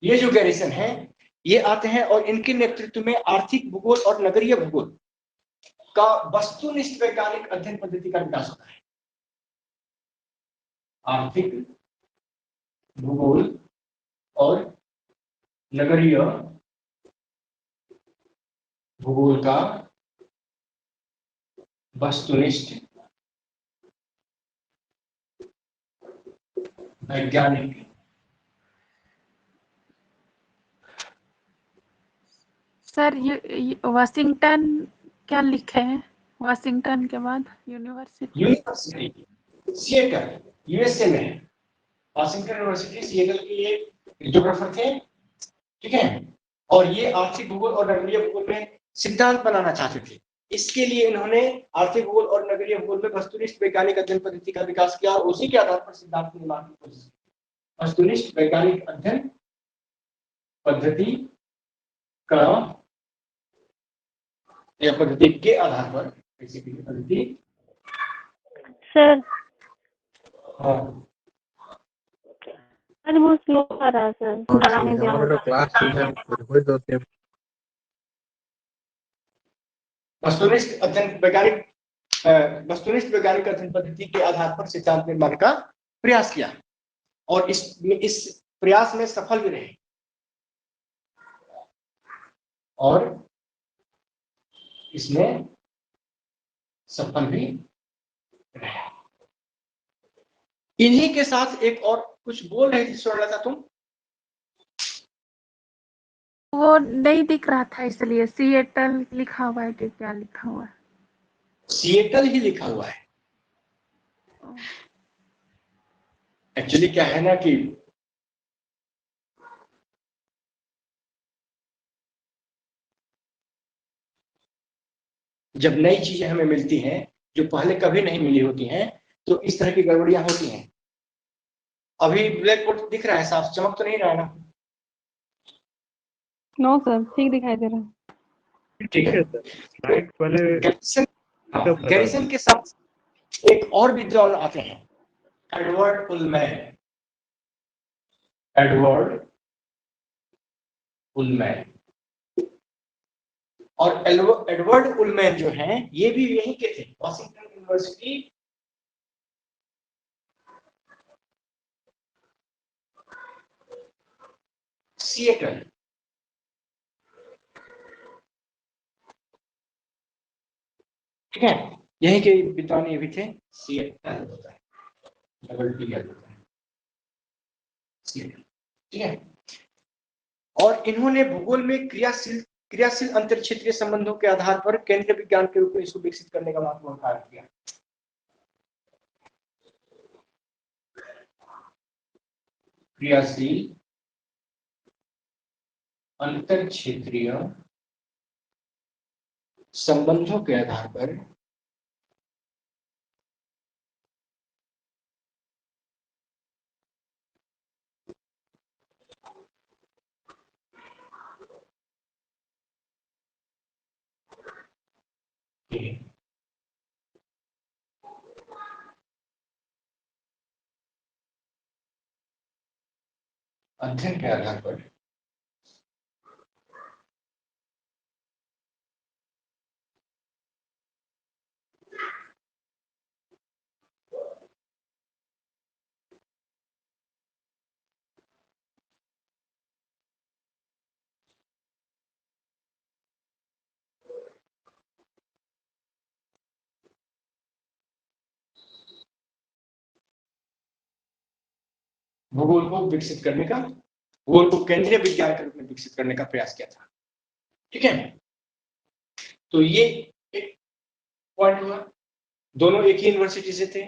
ये जो गैरिसन है, ये आते हैं और इनके नेतृत्व में आर्थिक भूगोल और नगरीय भूगोल का वस्तुनिष्ठ वैज्ञानिक अध्ययन पद्धति का विकास होता है। आर्थिक भूगोल और नगरीय भूगोल का वस्तुनिष्ठ वैज्ञानिक सर ये वाशिंगटन क्या लिखे हैं? वाशिंगटन के बाद यूनिवर्सिटी सिएटल USA में है। वाशिंगटन यूनिवर्सिटी सिएटल के ये ज्योग्राफर थे, ठीक है, और ये आर्थिक भूगोल और नगरीय भूगोल में सिद्धांत बनाना चाहते थे। इसके लिए इन्होंने आर्थिक भूगोल और नगरीय भूगोल में वस्तुनिष्ठ वैज्ञानिक अध्ययन पद्धति का विकास किया और उसी के आधार पर सिद्धांत निर्माण की कोशिश की। वस्तुनिष्ठ वैज्ञानिक अध्ययन पद्धति का या पद्धति के आधार पर पद्धति। सर हाँ, आज बहुत स्लो आ रहा है सर। क्लास वस्तुनिष्ठ अध्ययन वस्तुनिष्ठ वैज्ञानिक अध्ययन पद्धति के आधार पर सिद्धांत निर्माण का प्रयास किया और इस प्रयास में सफल भी रहे और इसमें सफल भी रहे। इन्हीं के साथ एक और कुछ बोल रही थी स्वर्णलता तुम? वो नहीं दिख रहा था इसलिए सिएटल लिखा हुआ है कि क्या लिखा हुआ है? सिएटल ही लिखा हुआ है। एक्चुअली क्या है ना कि जब नई चीजें हमें मिलती हैं जो पहले कभी नहीं मिली होती हैं, तो इस तरह की गड़बड़ियां होती हैं। अभी ब्लैक बोर्ड दिख रहा है, साफ चमक तो नहीं रहा ना? नो सर, ठीक दिखाई दे रहा है। ठीक है सर, लाइट वाले गैरिसन के साथ एक और विद्वान आते हैं, एडवर्ड उलमैन। एडवर्ड उलमैन और एडवर्ड उलमैन जो हैं ये भी यहीं के थे, वॉशिंगटन यूनिवर्सिटी सिएटल। ठीक है, यहीं के विद्वान ये भी थे, सिएटल होता है, डबल टी एल होता है, सिएटल। ठीक है, और इन्होंने भूगोल में क्रियाशील अंतर क्षेत्रीय संबंधों के आधार पर केंद्रीय विज्ञान के रूप में इसको विकसित करने का महत्वपूर्ण कार्य किया। क्रियाशील अंतर क्षेत्रीय संबंधों के आधार पर अध्ययन के आधार पर भूगोल को विकसित करने का, भूगोल को केंद्रीय विज्ञान के रूप में विकसित करने का प्रयास किया था। ठीक है, तो ये एक पॉइंट हुआ। दोनों एक ही यूनिवर्सिटी से थे,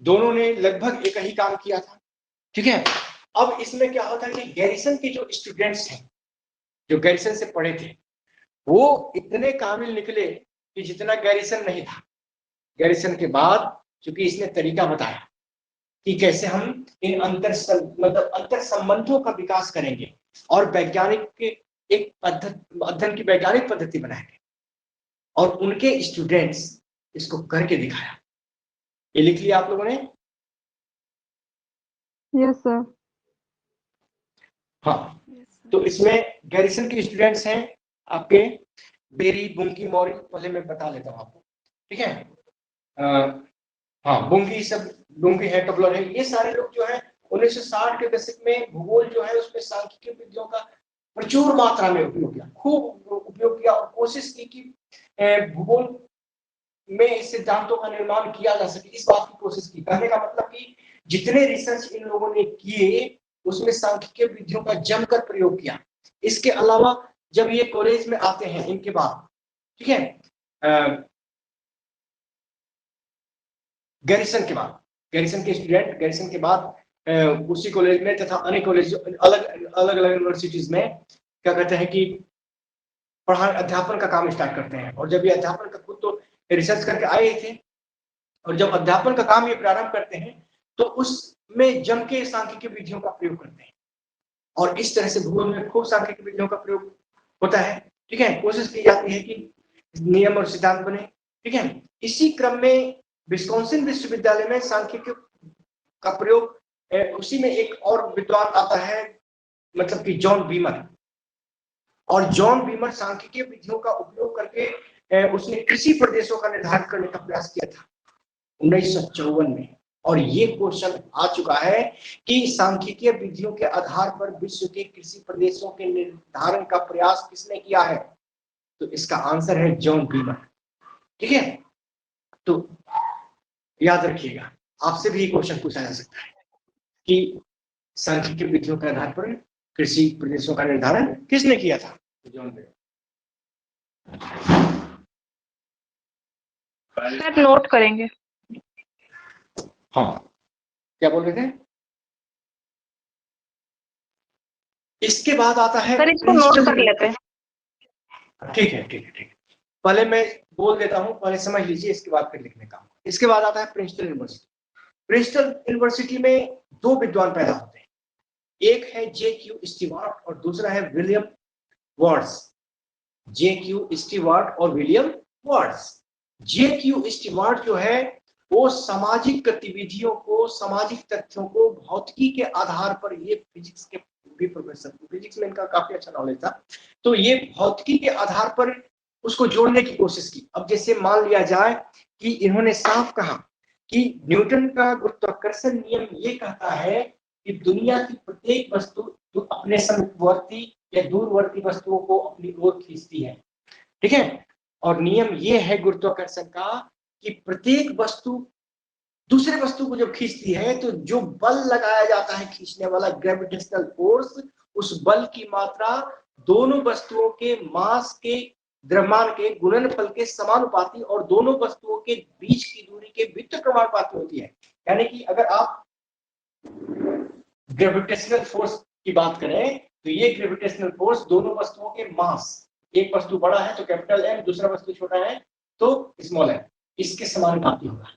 दोनों ने लगभग एक ही काम किया था। ठीक है, अब इसमें क्या होता है कि गैरिसन के जो स्टूडेंट्स हैं, जो गैरिसन से पढ़े थे, वो इतने काबिल निकले कि जितना गैरिसन नहीं था। गैरिसन के बाद चूंकि इसने तरीका बताया कि कैसे हम इन अंतर संबंधों का विकास करेंगे और वैज्ञानिक के एक अध्ययन की वैज्ञानिक पद्धति बनाएंगे, और उनके स्टूडेंट्स इसको करके दिखाया। ये लिख लिया आप लोगों ने? Yes sir. हाँ, तो इसमें गैरिसन के स्टूडेंट्स हैं आपके बेरी, बुंकी, मौरी। पहले मैं बता लेता हूँ आपको। ठीक है, हाँ, बुंकी सब, बुंकी है, टबलर है, ये सारे लोग जो है 1960 के दशक में भूगोल जो है उसमें सांख्यिकीय विधियों का प्रचुर मात्रा में उपयोग किया, खूब उपयोग किया, और कोशिश की कि भूगोल में इस सिद्धांतों का निर्माण किया जा सके, इस बात की कोशिश की। कहने का मतलब कि जितने रिसर्च इन लोगों ने किए उसमें सांख्यिकीय विधियों का जमकर प्रयोग किया। इसके अलावा जब ये कॉलेज में आते हैं इनके बाद, ठीक है, गैरिसन के बाद, गैरिसन के स्टूडेंट गैरिसन के बाद उसी कॉलेज में तथा अन्य कॉलेज अलग अलग यूनिवर्सिटीज में क्या कहते हैं कि पढ़ाई अध्यापन का काम स्टार्ट करते हैं। और जब ये अध्यापन का, खुद तो रिसर्च करके आए ही थे, और जब अध्यापन का काम ये प्रारंभ करते हैं तो उसमें जम के सांख्यिकीय विधियों का प्रयोग करते हैं, और इस तरह से भूगोल में खूब सांख्यिकीय विधियों का प्रयोग होता है। ठीक है, कोशिश की जाती है कि नियम और सिद्धांत बने। ठीक है, इसी क्रम में विस्कॉन्सिन विश्वविद्यालय में सांख्यिकी का प्रयोग, उसी में एक और विद्वान आता है, मतलब कि जॉन बीमर। और जॉन बीमर सांख्यिकीय विधियों का उपयोग करके उसने कृषि प्रदेशों का निर्धारण करने का प्रयास किया था 1954 में। और ये क्वेश्चन आ चुका है कि सांख्यिकीय विधियों के आधार पर विश्व के कृषि प्रदेशों के निर्धारण का प्रयास किसने किया है? तो इसका आंसर है जॉन बीमर। ठीक है, तो याद रखिएगा, आपसे भी क्वेश्चन पूछा जा सकता है कि सांख्यिकीय विधियों के आधार पर कृषि प्रदेशों का निर्धारण किसने किया था? John Beamer. सर नोट करेंगे। हाँ, क्या बोल रहे थे? इसके बाद आता है, सर इसको नोट कर लेते हैं। ठीक है, ठीक है, ठीक है, पहले मैं बोल देता हूं, पहले समझ लीजिए, इसके बाद फिर लिखने का। इसके बाद आता है प्रिंसटन यूनिवर्सिटी। प्रिंसटन यूनिवर्सिटी में दो विद्वान पैदा होते हैं, एक है J.Q. स्टीवार्ट और दूसरा है विलियम वार्ड्स। J.Q. स्टीवार्ट और विलियम वार्ड्स। J.Q. स्टीवार्ट जो है वो सामाजिक गतिविधियों को, सामाजिक तथ्यों को भौतिकी के आधार पर, ये फिजिक्स के भी प्रोफेसर, फिजिक्स में इनका काफी अच्छा नॉलेज था, तो ये भौतिकी के आधार पर उसको जोड़ने की कोशिश की। अब जैसे मान लिया जाए कि इन्होंने साफ कहा कि न्यूटन का गुरुत्वाकर्षण नियम ये कहता है कि दुनिया की प्रत्येक वस्तु जो अपने समीपवर्ती या दूरवर्ती वस्तुओं को अपनी ओर खींचती है, ठीक है। और नियम ये है गुरुत्वाकर्षण का कि प्रत्येक वस्तु दूसरे वस्तु को जब खींचती है तो जो बल लगाया जाता है खींचने वाला, ग्रेविटेशनल फोर्स, उस बल की मात्रा दोनों वस्तुओं के मास के, द्रव्यमान के गुणनफल के समानुपाती और दोनों वस्तुओं के बीच की दूरी के व्युत्क्रमानुपाती होती है। यानी कि अगर आप ग्रेविटेशनल फोर्स की बात करें तो ये ग्रेविटेशनल फोर्स दोनों वस्तुओं के मास, एक वस्तु बड़ा है तो कैपिटल एम, दूसरा वस्तु छोटा है तो स्मॉल एम, इसके समानुपाती होगा।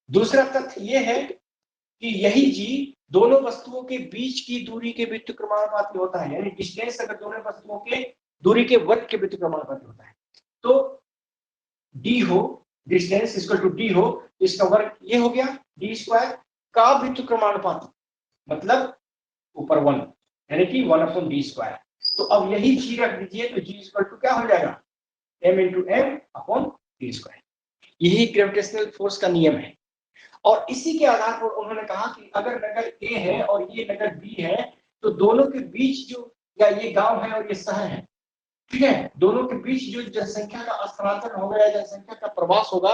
दूसरा तथ्य यह है कि यही जी दोनों वस्तुओं के बीच की दूरी के व्युत्क्रमानुपाती होता है, यानी डिस्टेंस अगर दोनों वस्तुओं के दूरी के वर्ग के व्युत्क्रमानुपाती होता है तो डी हो, डिस्टेंस इक्वल टू डी हो, इसका वर्ग ये हो गया डी स्क्वायर का व्युत्क्रमानुपाती, मतलब ऊपर 1, यानी कि 1/d²। तो अब यही जी रख दीजिए तो जी इक्वल टू क्या हो जाएगा, m × m/d²। यही ग्रेविटेशनल फोर्स का नियम है। और इसी के आधार पर उन्होंने कहा कि अगर नगर ए है और ये नगर बी है तो दोनों के बीच जो, या ये गांव है और ये शहर है, ठीक है, दोनों के बीच जो जनसंख्या का स्थानांतरण होगा या जनसंख्या का प्रवास होगा,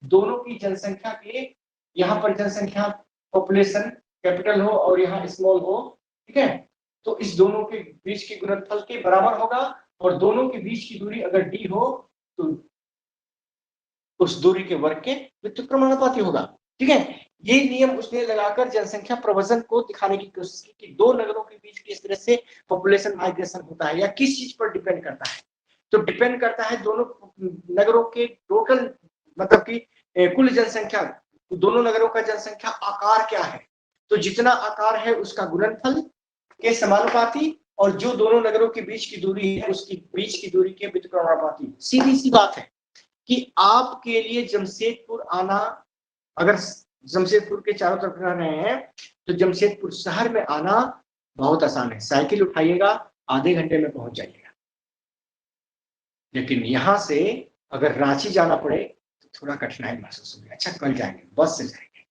दोनों की जनसंख्या के, यहाँ पर जनसंख्या पॉपुलेशन कैपिटल हो और यहाँ स्मॉल हो, ठीक है, तो इस दोनों के बीच के गुणनफल के बराबर होगा। और दोनों के बीच की दूरी अगर डी हो तो उस दूरी के वर्ग के व्युत्क्रमानुपाती होगा, ठीक है। ये नियम उसने लगाकर जनसंख्या प्रवचन को दिखाने की कोशिश की कि दो नगरों के बीच किस तरह से पॉपुलेशन माइग्रेशन होता है या किस चीज पर डिपेंड करता है। तो डिपेंड करता है दोनों नगरों के टोटल, मतलब कि कुल जनसंख्या, दोनों नगरों का जनसंख्या आकार क्या है, तो जितना आकार है उसका गुणनफल के समानुपाती, और जो दोनों नगरों के बीच की दूरी है उसकी बीच की दूरी के व्युत्क्रमानुपाती। सीधी सी बात है कि आपके लिए जमशेदपुर आना, अगर जमशेदपुर के चारों तरफ रह रहे हैं तो जमशेदपुर शहर में आना बहुत आसान है, साइकिल उठाइएगा आधे घंटे में पहुंच जाइएगा। लेकिन यहां से अगर रांची जाना पड़े तो थोड़ा कठिनाई महसूस होगी। अच्छा, कल जाएंगे, बस से जाएंगे,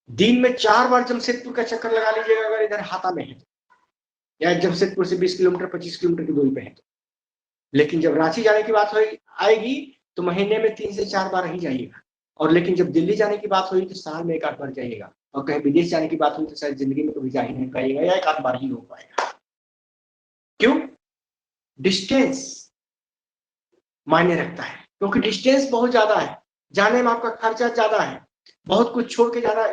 दिन में 4 बार जमशेदपुर का चक्कर लगा लीजिएगा अगर इधर हाता में है तो, या जमशेदपुर से 20 किलोमीटर 25 किलोमीटर की दूरी पे है तो। लेकिन जब रांची जाने की बात आएगी तो महीने में 3 से 4 बार ही जाइएगा। और लेकिन जब दिल्ली जाने की बात हुई तो साल में 1 आध बार जाइएगा। और कहीं विदेश जाने की बात हुई तो शायद जिंदगी में कभी जा ही नहीं पाइएगा या 1 आध बार ही हो पाएगा। क्यों? डिस्टेंस मायने रखता है, क्योंकि डिस्टेंस बहुत ज्यादा है, जाने में आपका खर्चा ज्यादा है, बहुत कुछ छोड़ के जाना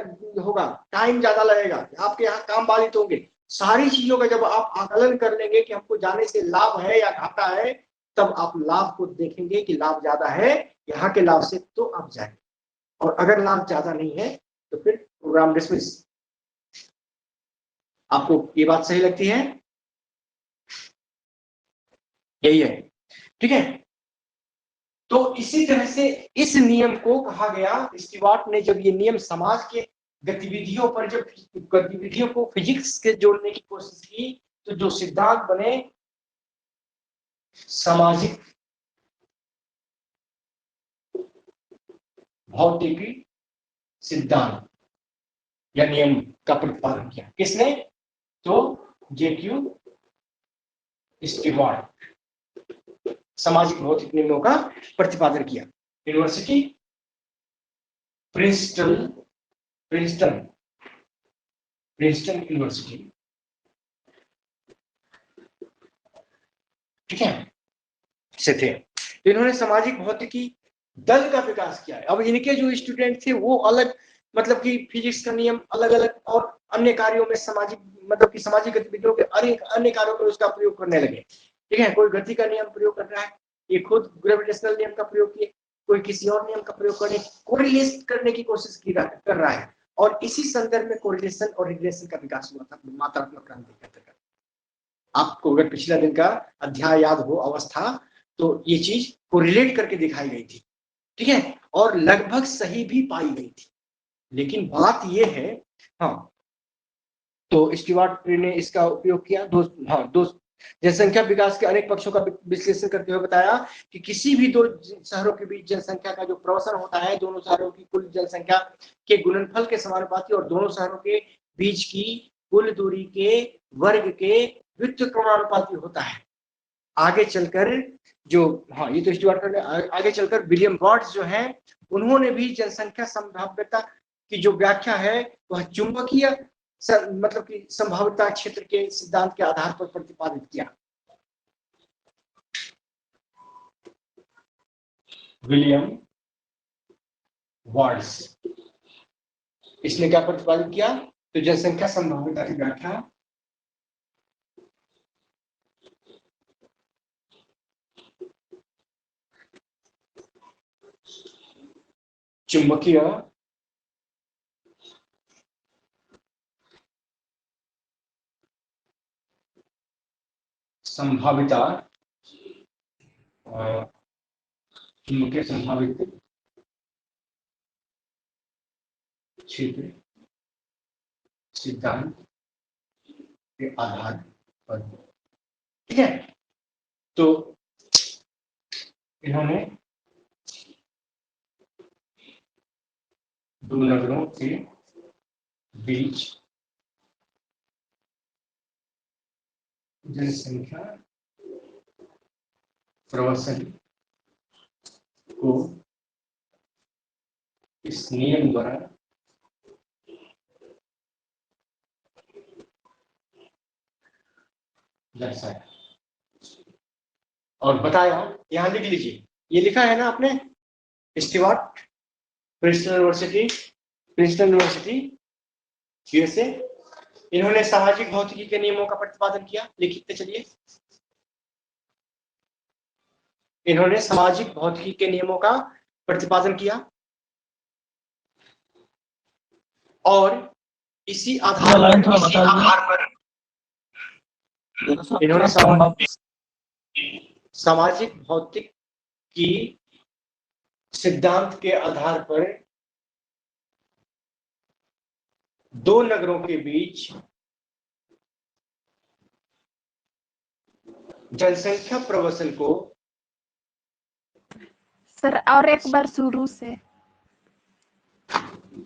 होगा, टाइम ज्यादा लगेगा, आपके यहाँ काम बाधित होंगे। सारी चीजों का जब आप आकलन कर लेंगे कि हमको जाने से लाभ है या घाटा है, तब आप लाभ को देखेंगे कि लाभ ज्यादा है यहाँ के लाभ से, तो आप जाएंगे। और अगर लाभ ज्यादा नहीं है तो फिर प्रोग्राम डिसमिस। आपको ये बात सही लगती है? यही है, ठीक है। तो इसी तरह से इस नियम को कहा गया, स्टीवार्ट ने जब ये नियम समाज के गतिविधियों पर, जब गतिविधियों को फिजिक्स के जोड़ने की कोशिश की, तो जो सिद्धांत बने सामाजिक भौतिकी सिद्धांत या नियम का प्रतिपादन किया। किसने? तो जे.क्यू. स्टीवार्ट सामाजिक भौतिक नियमों का प्रतिपादन किया। यूनिवर्सिटी प्रिंसटन यूनिवर्सिटी, ठीक है, से थे। इन्होंने सामाजिक भौतिकी दल का विकास किया है। अब इनके जो स्टूडेंट थे वो अलग, मतलब कि फिजिक्स का नियम अलग अलग और अन्य कार्यों में, सामाजिक मतलब कि सामाजिक गतिविधियों के अन्य कार्यों में उसका प्रयोग करने लगे, ठीक है। कोई गति का नियम प्रयोग कर रहा है, ये खुद ग्रेविटेशनल नियम का प्रयोग किए, कोई किसी और नियम का प्रयोग कोरिलेट करने की कोशिश कर रहा है। और इसी संदर्भ में कोरिलेशन और रिग्रेशन का विकास हुआ था मात्रात्मक क्रांति के अंतर्गत। आपको अगर पिछला दिन का अध्याय याद हो, अवस्था, तो ये चीज कोरिलेट करके दिखाई गई थी, ठीक है। और लगभग सही भी पाई गई थी। लेकिन बात यह है, हाँ, तो स्टीवार्ट ने इसका उपयोग किया। दो जनसंख्या विकास के अनेक पक्षों का विश्लेषण करते हुए बताया कि किसी भी दो शहरों के बीच जनसंख्या का जो प्रवसन होता है दोनों शहरों की कुल जनसंख्या के गुणनफल के समानुपाती और दोनों शहरों के बीच की कुल दूरी के वर्ग के व्युत्क्रमानुपाती होता है। आगे चलकर जो, हाँ, ये तो स्टीवार्ट ने, आगे चलकर विलियम वाट्स जो है उन्होंने भी जनसंख्या संभाव्यता की जो व्याख्या है वह चुंबकीय मतलब कि संभाव्यता क्षेत्र के सिद्धांत के आधार पर प्रतिपादित किया। विलियम वाट्स, इसने क्या प्रतिपादित किया? तो जनसंख्या संभाव्यता की व्याख्या चुंबकीय संभाव्यता, चुंबकीय संभावित क्षेत्र सिद्धांत के आधार पर, ठीक है। तो इन्होंने दो नगरों के बीच जनसंख्या प्रवसन को इस नियम द्वारा दर्शाया और बताया। यहां लिख लीजिए, ये लिखा है ना आपने, स्टीवार्ट, प्रिंसटन यूनिवर्सिटी यूएसए। इन्होंने सामाजिक भौतिकी के नियमों का प्रतिपादन किया। लिखते चलिए, इन्होंने सामाजिक भौतिकी के नियमों का प्रतिपादन किया और इसी आधार पर इन्होंने सामाजिक भौतिक की सिद्धांत के आधार पर दो नगरों के बीच जनसंख्या प्रवसन को, सर और एक बार शुरू से।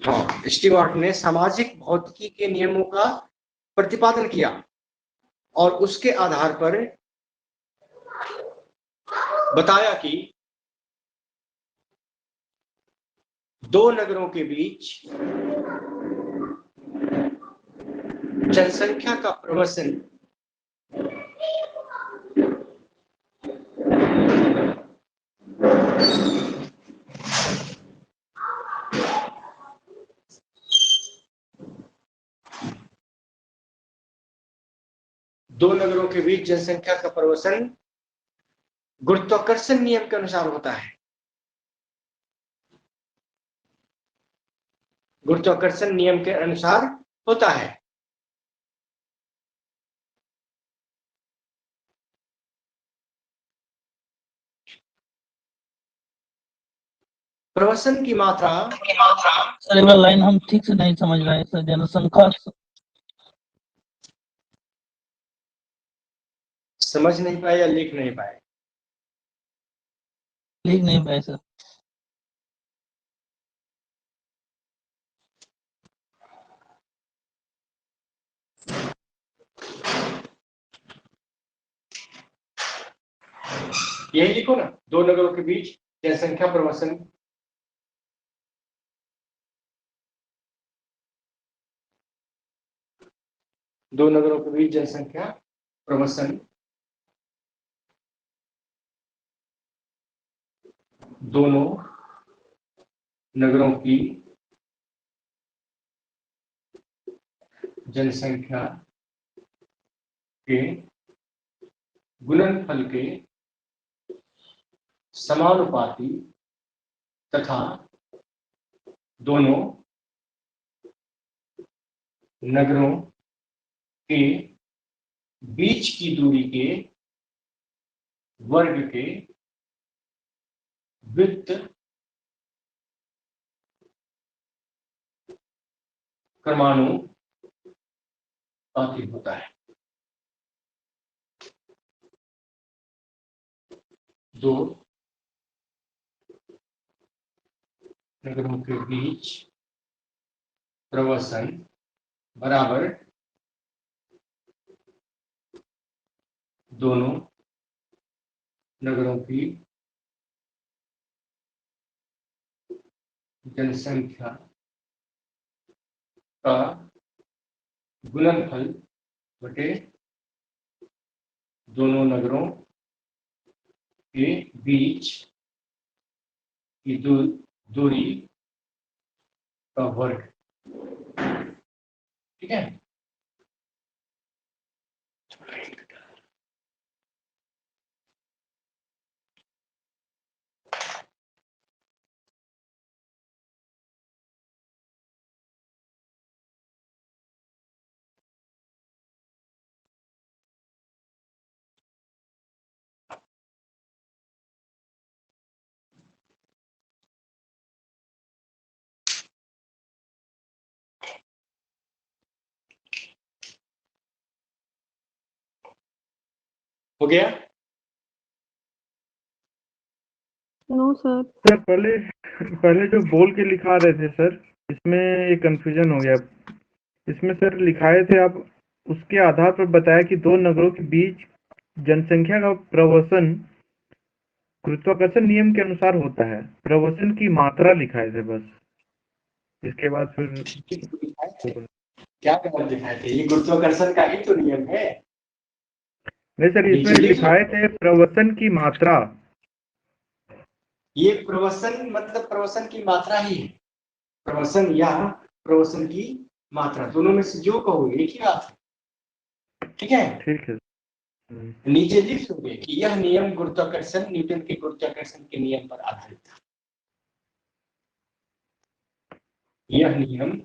हाँ, स्टीवार्ट ने सामाजिक भौतिकी के नियमों का प्रतिपादन किया और उसके आधार पर बताया कि दो नगरों के बीच जनसंख्या का प्रवसन दो नगरों के बीच जनसंख्या का प्रवसन गुरुत्वाकर्षण नियम के अनुसार होता है। गुरुत्वाकर्षण नियम के अनुसार होता है। प्रवसन की मात्रा, सर एक बार लाइन हम ठीक से नहीं समझ रहे हैं सर। जनसंख्या समझ नहीं पाए या लिख नहीं पाए? लिख नहीं पाए सर। यही लिखो ना, दो नगरों के बीच जनसंख्या प्रवसन दो नगरों के बीच जनसंख्या प्रवसन दोनों नगरों की जनसंख्या के गुणनफल के समानुपाती तथा दोनों नगरों के बीच की दूरी के वर्ग के व्युत्क्रमानुपाती परमाणु बाकी होता है। दो नगरों के बीच प्रवसन बराबर दोनों नगरों की जनसंख्या का गुणनफल बटे दोनों नगरों के बीच की दूरी का वर्ग। ठीक है, हो गया। No sir. सर पहले जो बोल के लिखा रहे थे सर, इसमें एक कंफ्यूजन हो गया। इसमें सर लिखाए थे आप, उसके आधार पर बताया कि दो नगरों के बीच जनसंख्या का प्रवसन गुरुत्वाकर्षण नियम के अनुसार होता है। प्रवसन की मात्रा लिखाए थे बस, इसके बाद फिर क्या गलत दिखाए थे? ये गुरुत्वाकर्षण का ही तो नियम है। नहीं सर, इसमें लिखाए थे प्रवसन की मात्रा। ये प्रवसन मतलब प्रवसन की मात्रा ही है। प्रवसन या प्रवसन की मात्रा दोनों में से जो कहो एक ही बात है। ठीक है, ठीक है। नीचे लिख दोगे कि यह नियम गुरुत्वाकर्षण न्यूटन के गुरुत्वाकर्षण के नियम पर आधारित था। यह नियम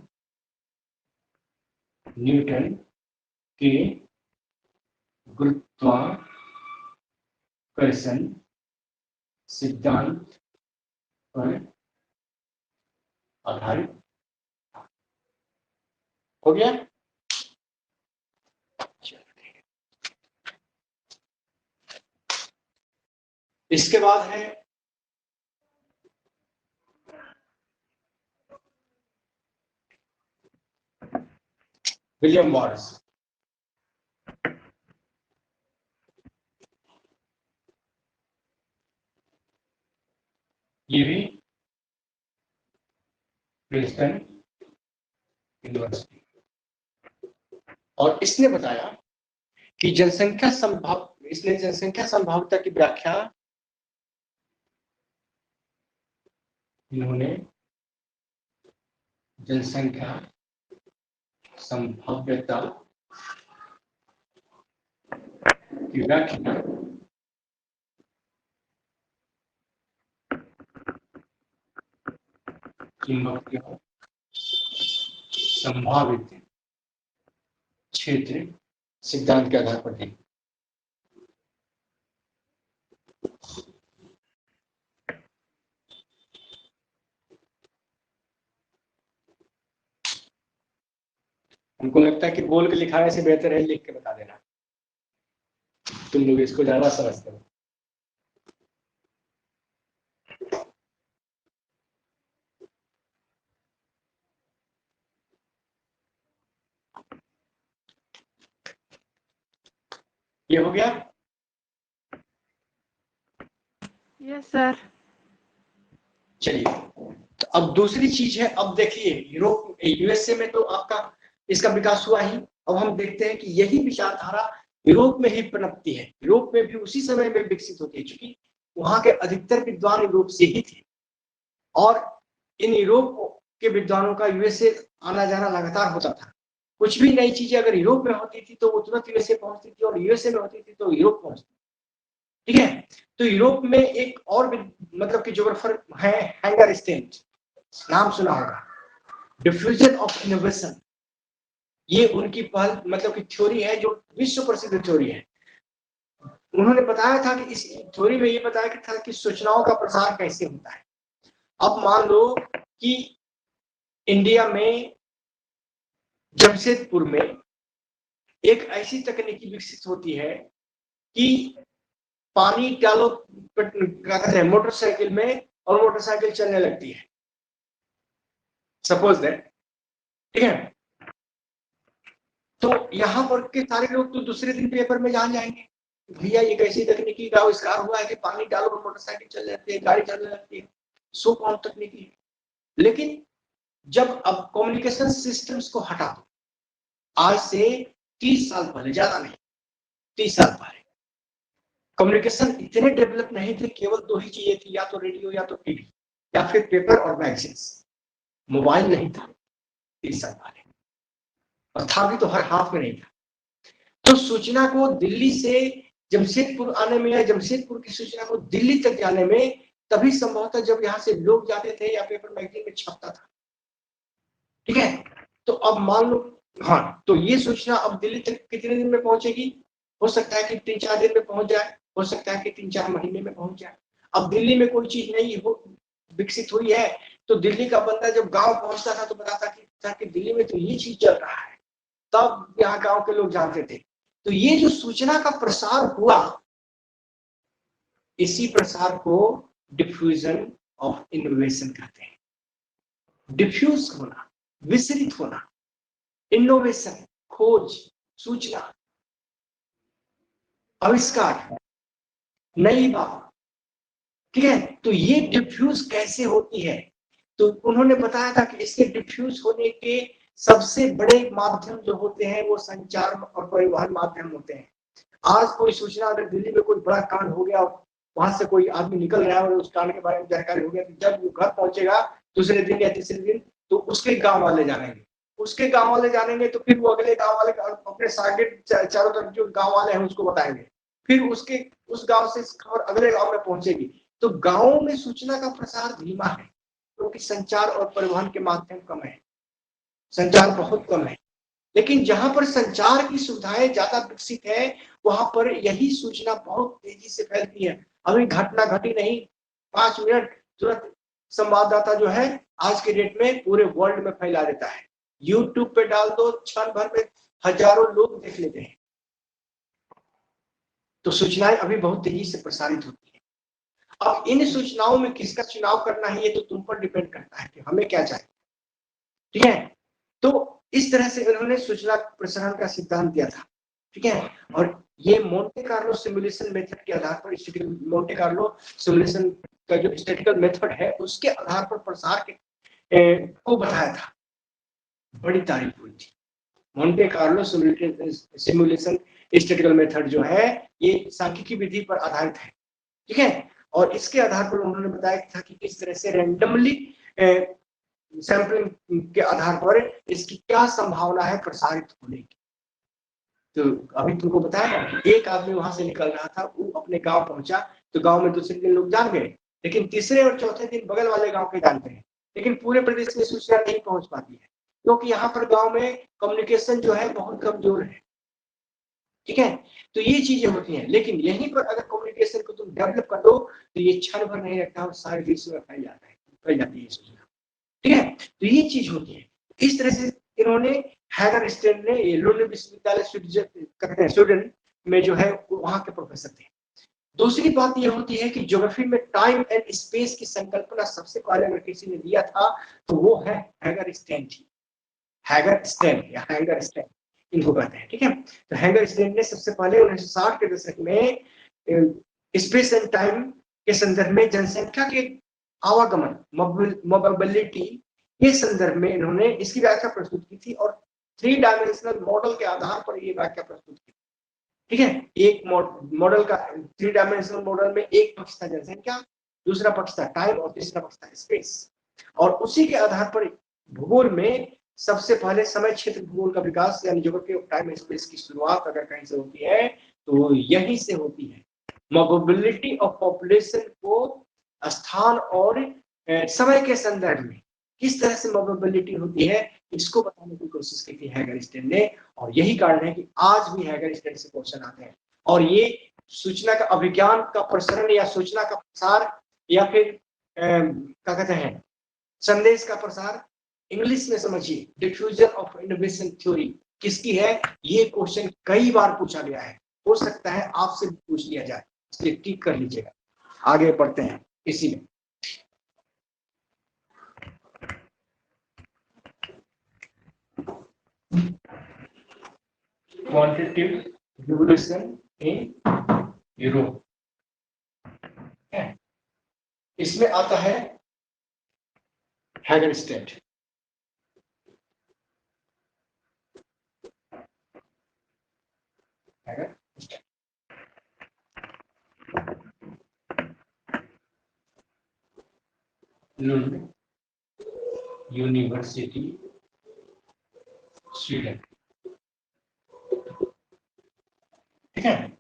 न्यूटन के गुरुत्वाकर्षण सिद्धांत पर आधारित हो गया। इसके बाद है विलियम वॉर्स। ये भी प्रिंसटन यूनिवर्सिटी, और इसने बताया कि जनसंख्या संभाव्यता की व्याख्या इन्होंने जनसंख्या संभाव्यता की व्याख्या चुंबकीय संभावित क्षेत्र सिद्धांत के आधार पर दी। हमको लगता है कि बोल के लिखाने से बेहतर है लिख के बता देना, तुम लोग इसको ज्यादा समझते हो। ये हो गया। Yes sir. चलिए, तो अब दूसरी चीज है। अब देखिए यूरोप यूएसए में तो आपका इसका विकास हुआ ही। अब हम देखते हैं कि यही विचारधारा यूरोप में ही पनपती है। यूरोप में भी उसी समय में विकसित होती है, क्योंकि वहां के अधिकतर विद्वान यूरोप से ही थे, और इन यूरोप के विद्वानों का यूएसए आना जाना लगातार होता था। कुछ भी नई चीजें अगर यूरोप में होती थी तो वो तुरंत यूएसए पहुंचती थी, और यूएसए में होती थी तो यूरोप पहुंचती। ठीक है, तो यूरोप में एक और मतलब कि ज्योग्राफर है हैंगरस्टेन, नाम सुना होगा, डिफ्यूजन ऑफ इनोवेशन। ये उनकी पहल मतलब कि थ्योरी है, जो विश्व प्रसिद्ध थ्योरी है। उन्होंने बताया था कि इस थ्योरी में ये बताया था कि सूचनाओं का प्रसार कैसे होता है। अब मान लो कि इंडिया में जमशेदपुर में एक ऐसी तकनीकी विकसित होती है कि पानी डालो क्या कहते हैं मोटरसाइकिल में और मोटरसाइकिल चलने लगती है, सपोज दैट, ठीक है। तो यहाँ पर के सारे लोग तो दूसरे दिन पेपर में जान जाएंगे भैया ये कैसी तकनीकी का आविष्कार हुआ है कि पानी डालो और मोटरसाइकिल चल जाती है, गाड़ी चलने लगती है, सो कौन तकनीकी है। लेकिन जब अब कम्युनिकेशन सिस्टम्स को हटा दो, आज से 30 साल पहले, ज्यादा नहीं 30 साल पहले कम्युनिकेशन इतने डेवलप नहीं थे, केवल दो ही चीजें थी, या तो रेडियो या तो टीवी या फिर पेपर और मैगजीन्स। मोबाइल नहीं था 30 साल पहले, और था भी तो हर हाथ में नहीं था। तो सूचना को दिल्ली से जमशेदपुर आने में या जमशेदपुर की सूचना को दिल्ली तक जाने में तभी संभव था जब यहाँ से लोग जाते थे या पेपर मैगजीन में छपता था, ठीक है। तो अब मान लो, हाँ, तो ये सूचना अब दिल्ली तक कितने दिन में पहुंचेगी? हो सकता है कि 3-4 दिन में पहुंच जाए, हो सकता है कि 3-4 महीने में पहुंच जाए। अब दिल्ली में कोई चीज नहीं हो विकसित हुई है, तो दिल्ली का बंदा जब गांव पहुंचता था तो बताता था कि दिल्ली में तो ये चीज चल रहा है, तब यहाँ गांव के लोग जानते थे। तो ये जो सूचना का प्रसार हुआ, इसी प्रसार को डिफ्यूजन ऑफ इनोवेशन कहते हैं। डिफ्यूज होना, विसरित होना, इनोवेशन, खोज, सूचना, आविष्कार, नई बात, ठीक है। तो ये डिफ्यूज कैसे होती है? तो उन्होंने बताया था कि इसके डिफ्यूज होने के सबसे बड़े माध्यम जो होते हैं वो संचार और परिवहन माध्यम होते हैं। आज कोई सूचना, अगर दिल्ली में कोई बड़ा कांड हो गया, वहां से कोई आदमी निकल रहा है और उस कांड के बारे में जानकारी हो गया, तो जब वो घर पहुंचेगा दूसरे दिन या तीसरे दिन, तो उसके गांव वाले जानेंगे, उसके गांव वाले जानेंगे, तो फिर वो अगले गांव वाले अपने सार्गेट चारों तरफ जो गांव वाले हैं उसको बताएंगे, फिर उसके उस गांव से खबर अगले गांव में पहुंचेगी। तो गांवों में सूचना का प्रसार धीमा है, क्योंकि संचार और परिवहन के माध्यम कम है, संचार बहुत कम है। लेकिन जहां पर संचार की सुविधाएं ज्यादा विकसित है, वहां पर यही सूचना बहुत तेजी से फैलती है। अभी घटना घटी नहीं, 5 मिनट तुरंत संवाददाता जो है आज के डेट में पूरे वर्ल्ड में फैला देता है। यूट्यूब पे डाल दो, क्षण भर में हजारों लोग देख लेते हैं। तो सूचनाएं अभी बहुत तेजी से प्रसारित होती है। अब इन सूचनाओं में किसका चुनाव करना है, ये तो तुम पर डिपेंड करता है कि हमें क्या चाहिए, ठीक है। तो इस तरह से उन्होंने सूचना प्रसारण का सिद्धांत दिया था, ठीक है। और ये मोंटे कार्लो सिमुलेशन मेथड के आधार पर, मोंटे कार्लो सिमुलेशन का जो स्टैटिस्टिकल मेथड है उसके आधार पर प्रसार के को बताया था। बड़ी तारीफ हुई थी। Monte Carlo simulation statistical method जो है ये सांख्यिकी विधि पर आधारित है, ठीक है। और इसके आधार पर उन्होंने बताया था कि किस तरह से रैंडमली सैंपलिंग के आधार पर इसकी क्या संभावना है प्रसारित होने की। तो अभी तुमको बताया कि एक आदमी वहां से निकल रहा था, वो अपने गांव पहुंचा, तो गांव में दूसरे दिन लोग जान गए, लेकिन तीसरे और चौथे दिन बगल वाले गांव के जानते हैं, लेकिन पूरे प्रदेश में सूचना नहीं पहुंच पाती है, क्योंकि यहाँ पर गांव में कम्युनिकेशन जो है बहुत कमजोर है, ठीक है। तो ये चीजें होती हैं। लेकिन यहीं पर अगर कम्युनिकेशन को तुम डेवलप कर दो तो ये क्षण भर नहीं रखता और सारे विश्व में फैल जाता है, फैल जाती है सूचना, ठीक है। तो ये चीज होती है। इस तरह से इन्होंने हैगरस्टेन ने, ये लुंड विश्वविद्यालय स्वीडन में जो है वहां के प्रोफेसर थे। दूसरी बात यह होती है कि ज्योग्राफी में टाइम एंड स्पेस की संकल्पना सबसे पहले अगर किसी ने दिया था तो वो है हैगरस्टेन थी। हैगरस्टेन या हैगरस्टेन इनको कहते हैं, ठीक है। तो हैगरस्टेन ने सबसे पहले 1960 के दशक में स्पेस एंड टाइम के संदर्भ में जनसंख्या के आवागमन, मोबिलिटी के संदर्भ में इन्होंने इसकी व्याख्या प्रस्तुत की थी, और 3 डायमेंशनल मॉडल के आधार पर ये व्याख्या प्रस्तुत की, ठीक है। एक मॉडल का 3 डायमेंशनल मॉडल में एक पक्ष था जनसंख्या, दूसरा पक्ष था टाइम और तीसरा पक्ष था स्पेस। और उसी के आधार पर भूगोल में सबसे पहले समय क्षेत्र भूगोल का विकास, यानी geography of time and space की शुरुआत अगर कहीं से होती है तो यहीं से होती है। मोबिलिटी ऑफ पॉपुलेशन को स्थान और समय के संदर्भ में किस तरह से मोबिलिटी होती है इसको बताने की कोशिश की थी हैगरस्टेन ने, और यही कारण है कि आज भी हैगरस्टेन से क्वेश्चन आते हैं। और ये सूचना का अभिज्ञान का प्रसारण या सूचना का प्रसार या फिर क्या कहते हैं संदेश का प्रसार, इंग्लिश में समझिए, डिफ्यूजन ऑफ इनोवेशन थ्योरी किसकी है? ये क्वेश्चन कई बार पूछा गया है, हो सकता है आपसे भी पूछ लिया जाए, इसलिए टिक कर लीजिएगा। आगे बढ़ते हैं इसी में। क्वांटिटेटिव रिवोल्यूशन इन यूरोप, इसमें आता है हैगनस्टेड। Lund university, Sweden. ठीक है,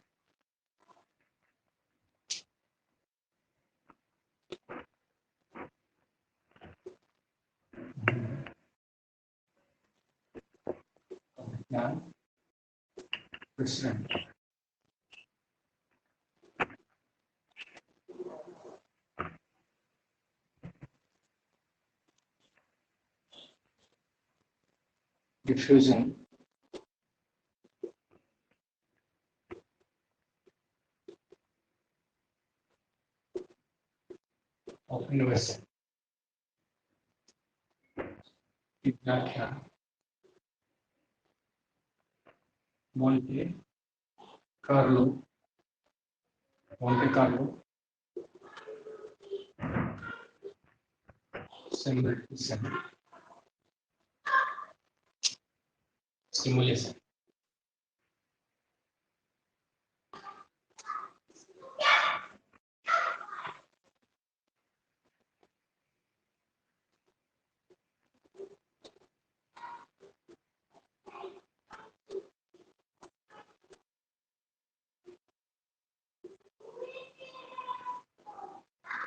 प्रश्न diffusion of innovation की व्याख्या मोंटे कार्लो सिमुलेशन।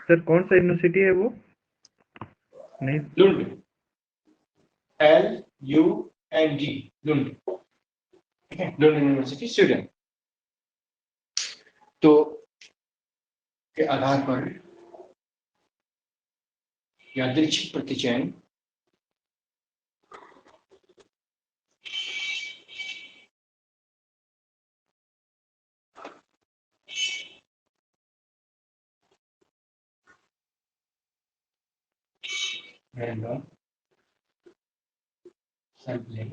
सर कौन सा यूनिवर्सिटी है वो? नहीं, लुंड, LUND, लुंड, ठीक है, लुंड यूनिवर्सिटी, स्वीडन। तो के आधार पर यादृच्छिक प्रतिचयन random sampling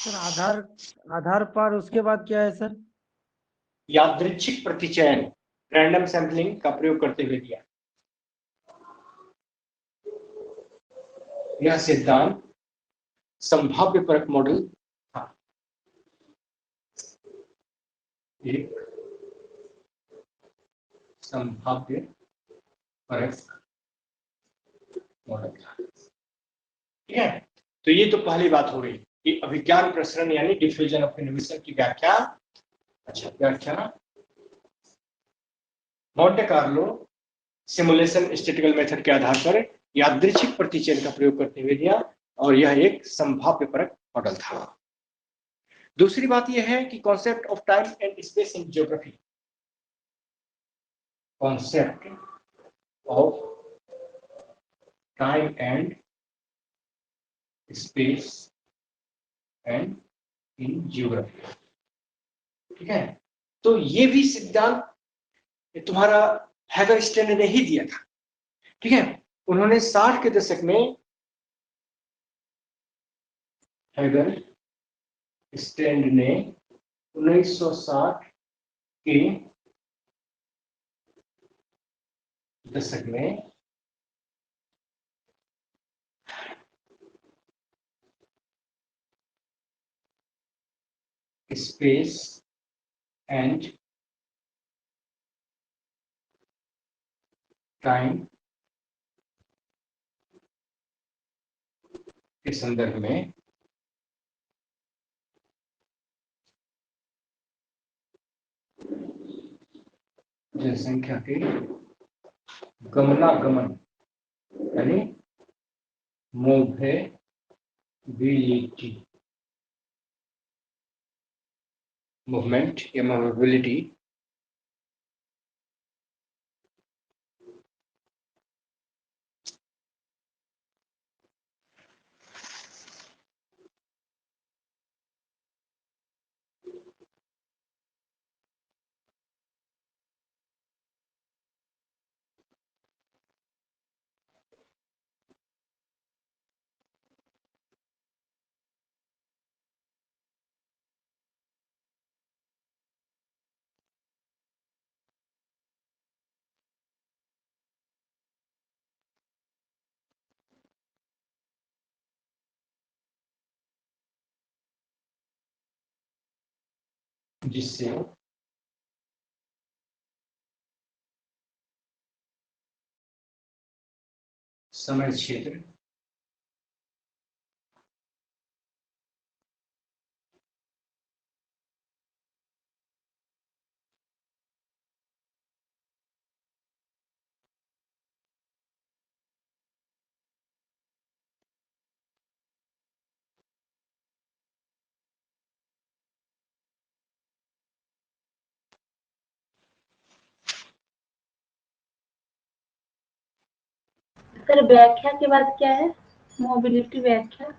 सर आधार पर उसके बाद क्या है सर? यादृच्छिक प्रतिचयन, रैंडम सैंपलिंग का प्रयोग करते हुए दिया। यह सिद्धांत संभाव्य परक मॉडल था, एक संभाव्य परक मॉडल था। ठीक है, तो ये तो पहली बात हो गई कि अभिज्ञान प्रसरण यानी डिफ्यूजन ऑफ इनोवेशन की व्याख्या। अच्छा, व्याख्या Monte Carlo simulation statistical method के आधार पर यादृच्छिक प्रतिचयन का प्रयोग करते हुए दिया, और यह एक संभाव्य परक मॉडल था। दूसरी बात यह है कि concept of time and space in geography, concept of time and space and in geography. ठीक है, तो ये भी सिद्धांत तुम्हारा हैगरस्टेड ने ही दिया था। ठीक है, उन्होंने 60 के दशक में हैगरस्टेड ने 1960 के दशक में स्पेस एंड टाइम के संदर्भ में जनसंख्या के गमनागमन यानी मोबिलिटी, मूवमेंट या मोबिलिटी जिससे समय क्षेत्र सर व्याख्या के बाद क्या है? मोबिलिटी व्याख्या।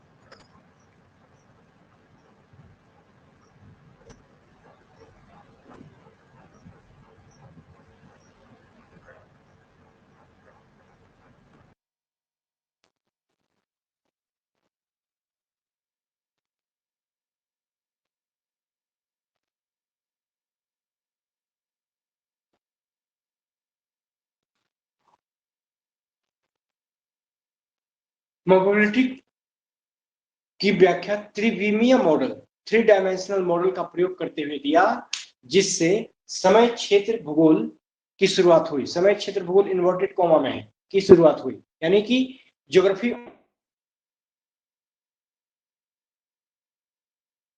मोबिलिटी की व्याख्या त्रिविमीय मॉडल, 3 डायमेंशनल मॉडल का प्रयोग करते हुए दिया, जिससे समय क्षेत्र भूगोल की शुरुआत हुई। समय क्षेत्र भूगोल इन्वर्टेड कॉमा में है की शुरुआत हुई, यानी कि ज्योग्राफी,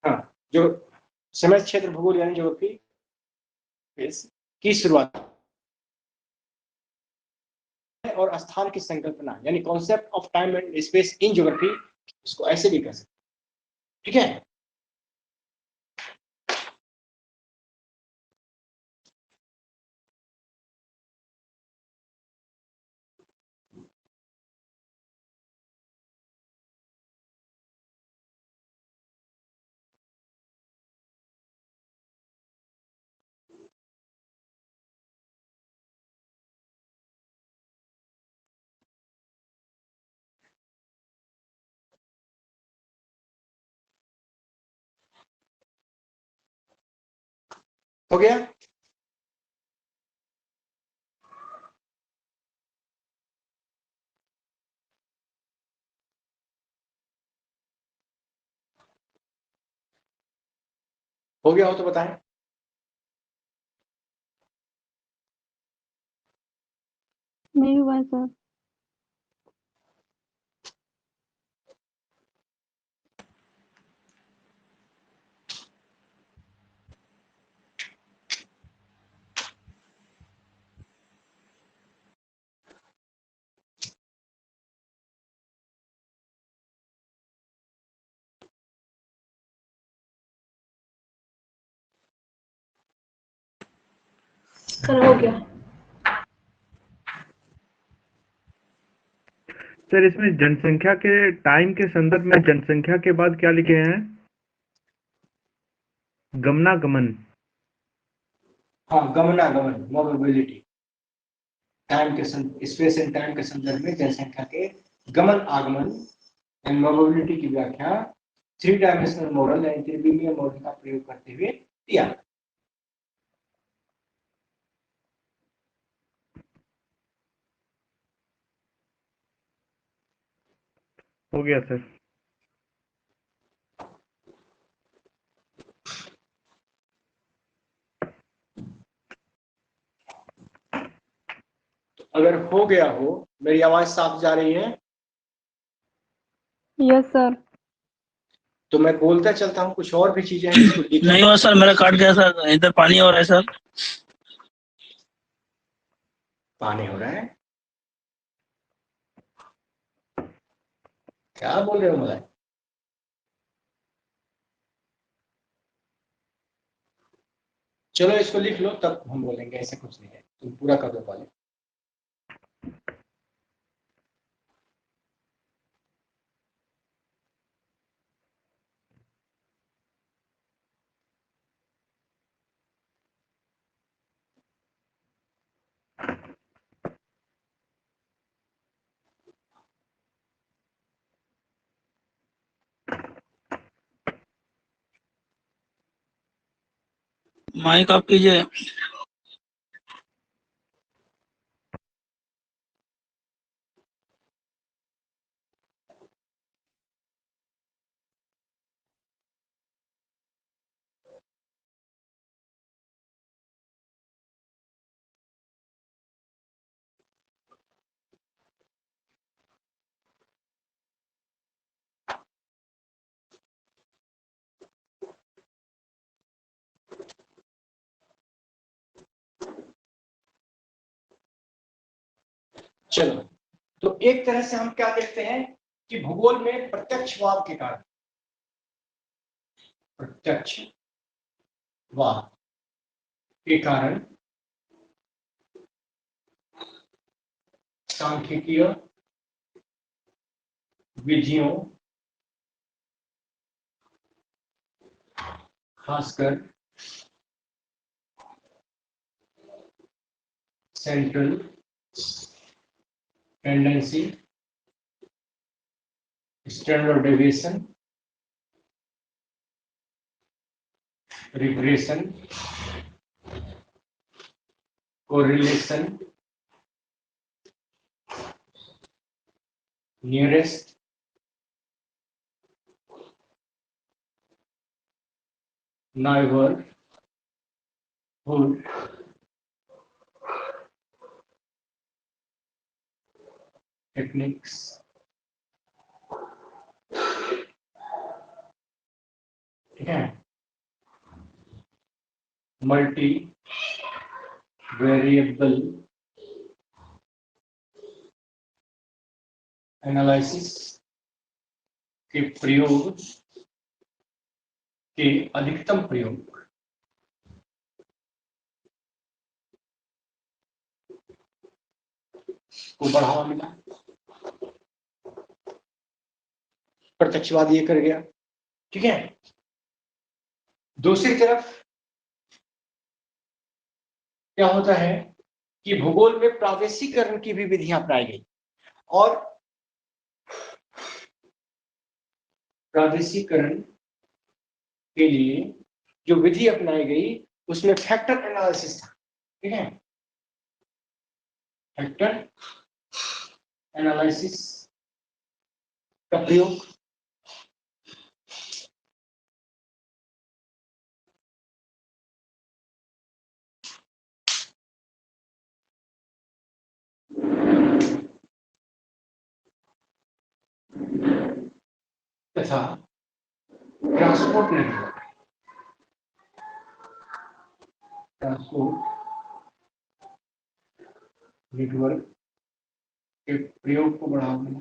हाँ, जो समय क्षेत्र भूगोल यानी ज्योग्राफी की शुरुआत और स्थान की संकल्पना यानी concept of time and space in geography, इसको ऐसे भी कह सकते, ठीक है। हो गया। हो गया हो तो बताएं। नहीं हुआ सर। सर हो गया। सर इसमें जनसंख्या के टाइम के संदर्भ में जनसंख्या के बाद क्या लिखे हैं? गमनागमन। हाँ, गमनागमन, मोबिलिटी, टाइम के स्पेस एंड टाइम के संदर्भ में जनसंख्या के गमन आगमन एंड मोबिलिटी की व्याख्या 3 डायमेंशनल मॉडल यानी त्रिविमीय मॉडल का प्रयोग करते हुए दिया। हो गया सर। अगर हो गया हो, मेरी आवाज साफ जा रही है? Yes sir. तो मैं बोलता चलता हूँ, कुछ और भी चीजें हैं जिसको लिखना नहीं हुआ सर, मेरा काट गया सर, इधर पानी हो रहा है सर। पानी हो रहा है, क्या बोल रहे हो मलाई? चलो इसको लिख लो, तब हम बोलेंगे, ऐसा कुछ नहीं है, तुम पूरा कर दो पहले। माइक आप कीजिए। चलो, तो एक तरह से हम क्या देखते हैं कि भूगोल में प्रत्यक्षवाद के कारण, प्रत्यक्षवाद के कारण सांख्यिकीय विधियों, खासकर central tendency, standard deviation, regression, correlation, nearest, neighborhood techniques, ठीक है, मल्टी वेरिएबल एनालिसिस के प्रयोग के अधिकतम प्रयोग को बढ़ावा मिला। प्रत्यक्षवाद ये कर गया, ठीक है। दूसरी तरफ क्या होता है कि भूगोल में प्रादेशिकरण की भी विधियां अपनाई गई, और प्रादेशिकरण के लिए जो विधि अपनाई गई उसमें फैक्टर एनालिसिस था, ठीक है, फैक्टर एनालिसिस का प्रयोग। तथा ट्रांसपोर्ट नेटवर्क के प्रयोग को बढ़ावा मिला।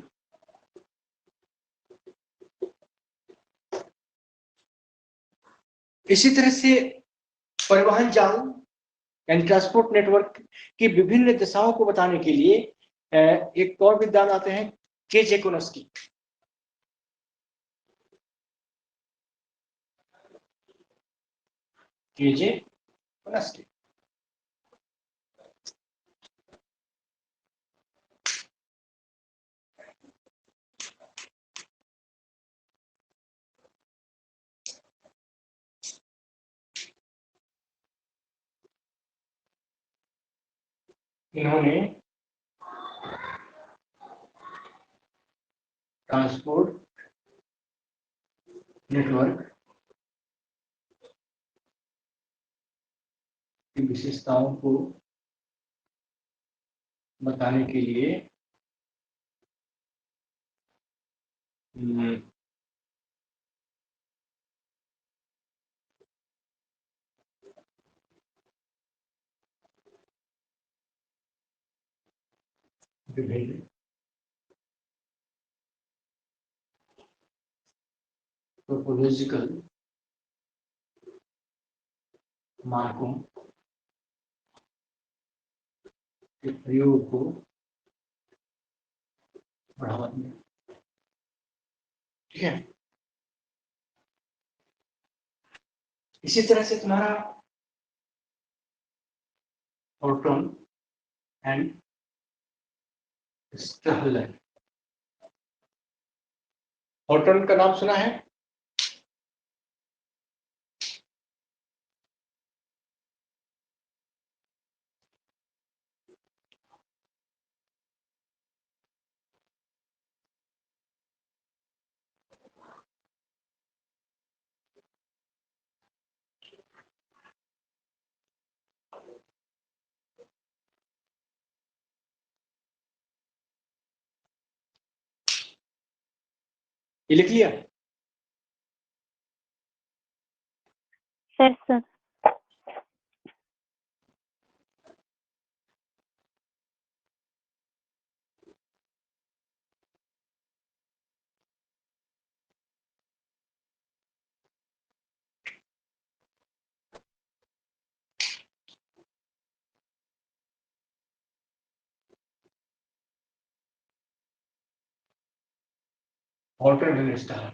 इसी तरह से परिवहन जाल यानी ट्रांसपोर्ट नेटवर्क की विभिन्न दिशाओं को बताने के लिए एक और विद्वान आते हैं, केजे कोनस्की। केजे कोनस्की इन्होंने ट्रांसपोर्ट नेटवर्क की विशेषताओं को बताने के लिए हम्म, टोपोलॉजिकल मार्कों के प्रयोग को बढ़ावा दिया। ठीक है, इसी तरह से तुम्हारा हॉर्टन एंड स्टहलर, हॉर्टन का नाम सुना है? ये लिख लिया? सर हॉर्टन एंड स्टहलर,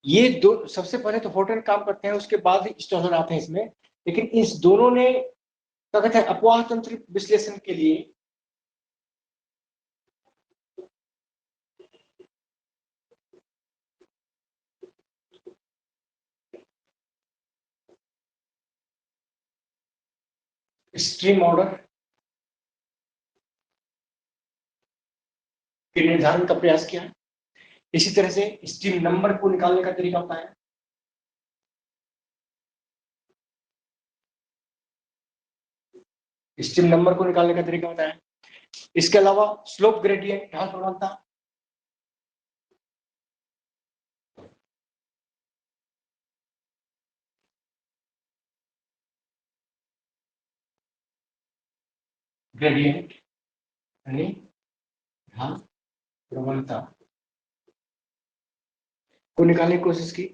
ये दो सबसे पहले तो हॉर्टन काम करते हैं, उसके बाद ही स्टहलर आते हैं इसमें। लेकिन इस दोनों ने क्या कहते हैं, अपवाह तंत्र विश्लेषण के लिए स्ट्रीम ऑर्डर के निर्धारण का प्रयास किया। इसी तरह से स्ट्रीम नंबर को निकालने का तरीका होता है। स्ट्रीम नंबर को निकालने का तरीका होता है। इसके अलावा स्लोप ग्रेडियंट, ढाल प्रवणता, ग्रेडियंट यानी ढाल प्रवणता को निकालने की कोशिश की।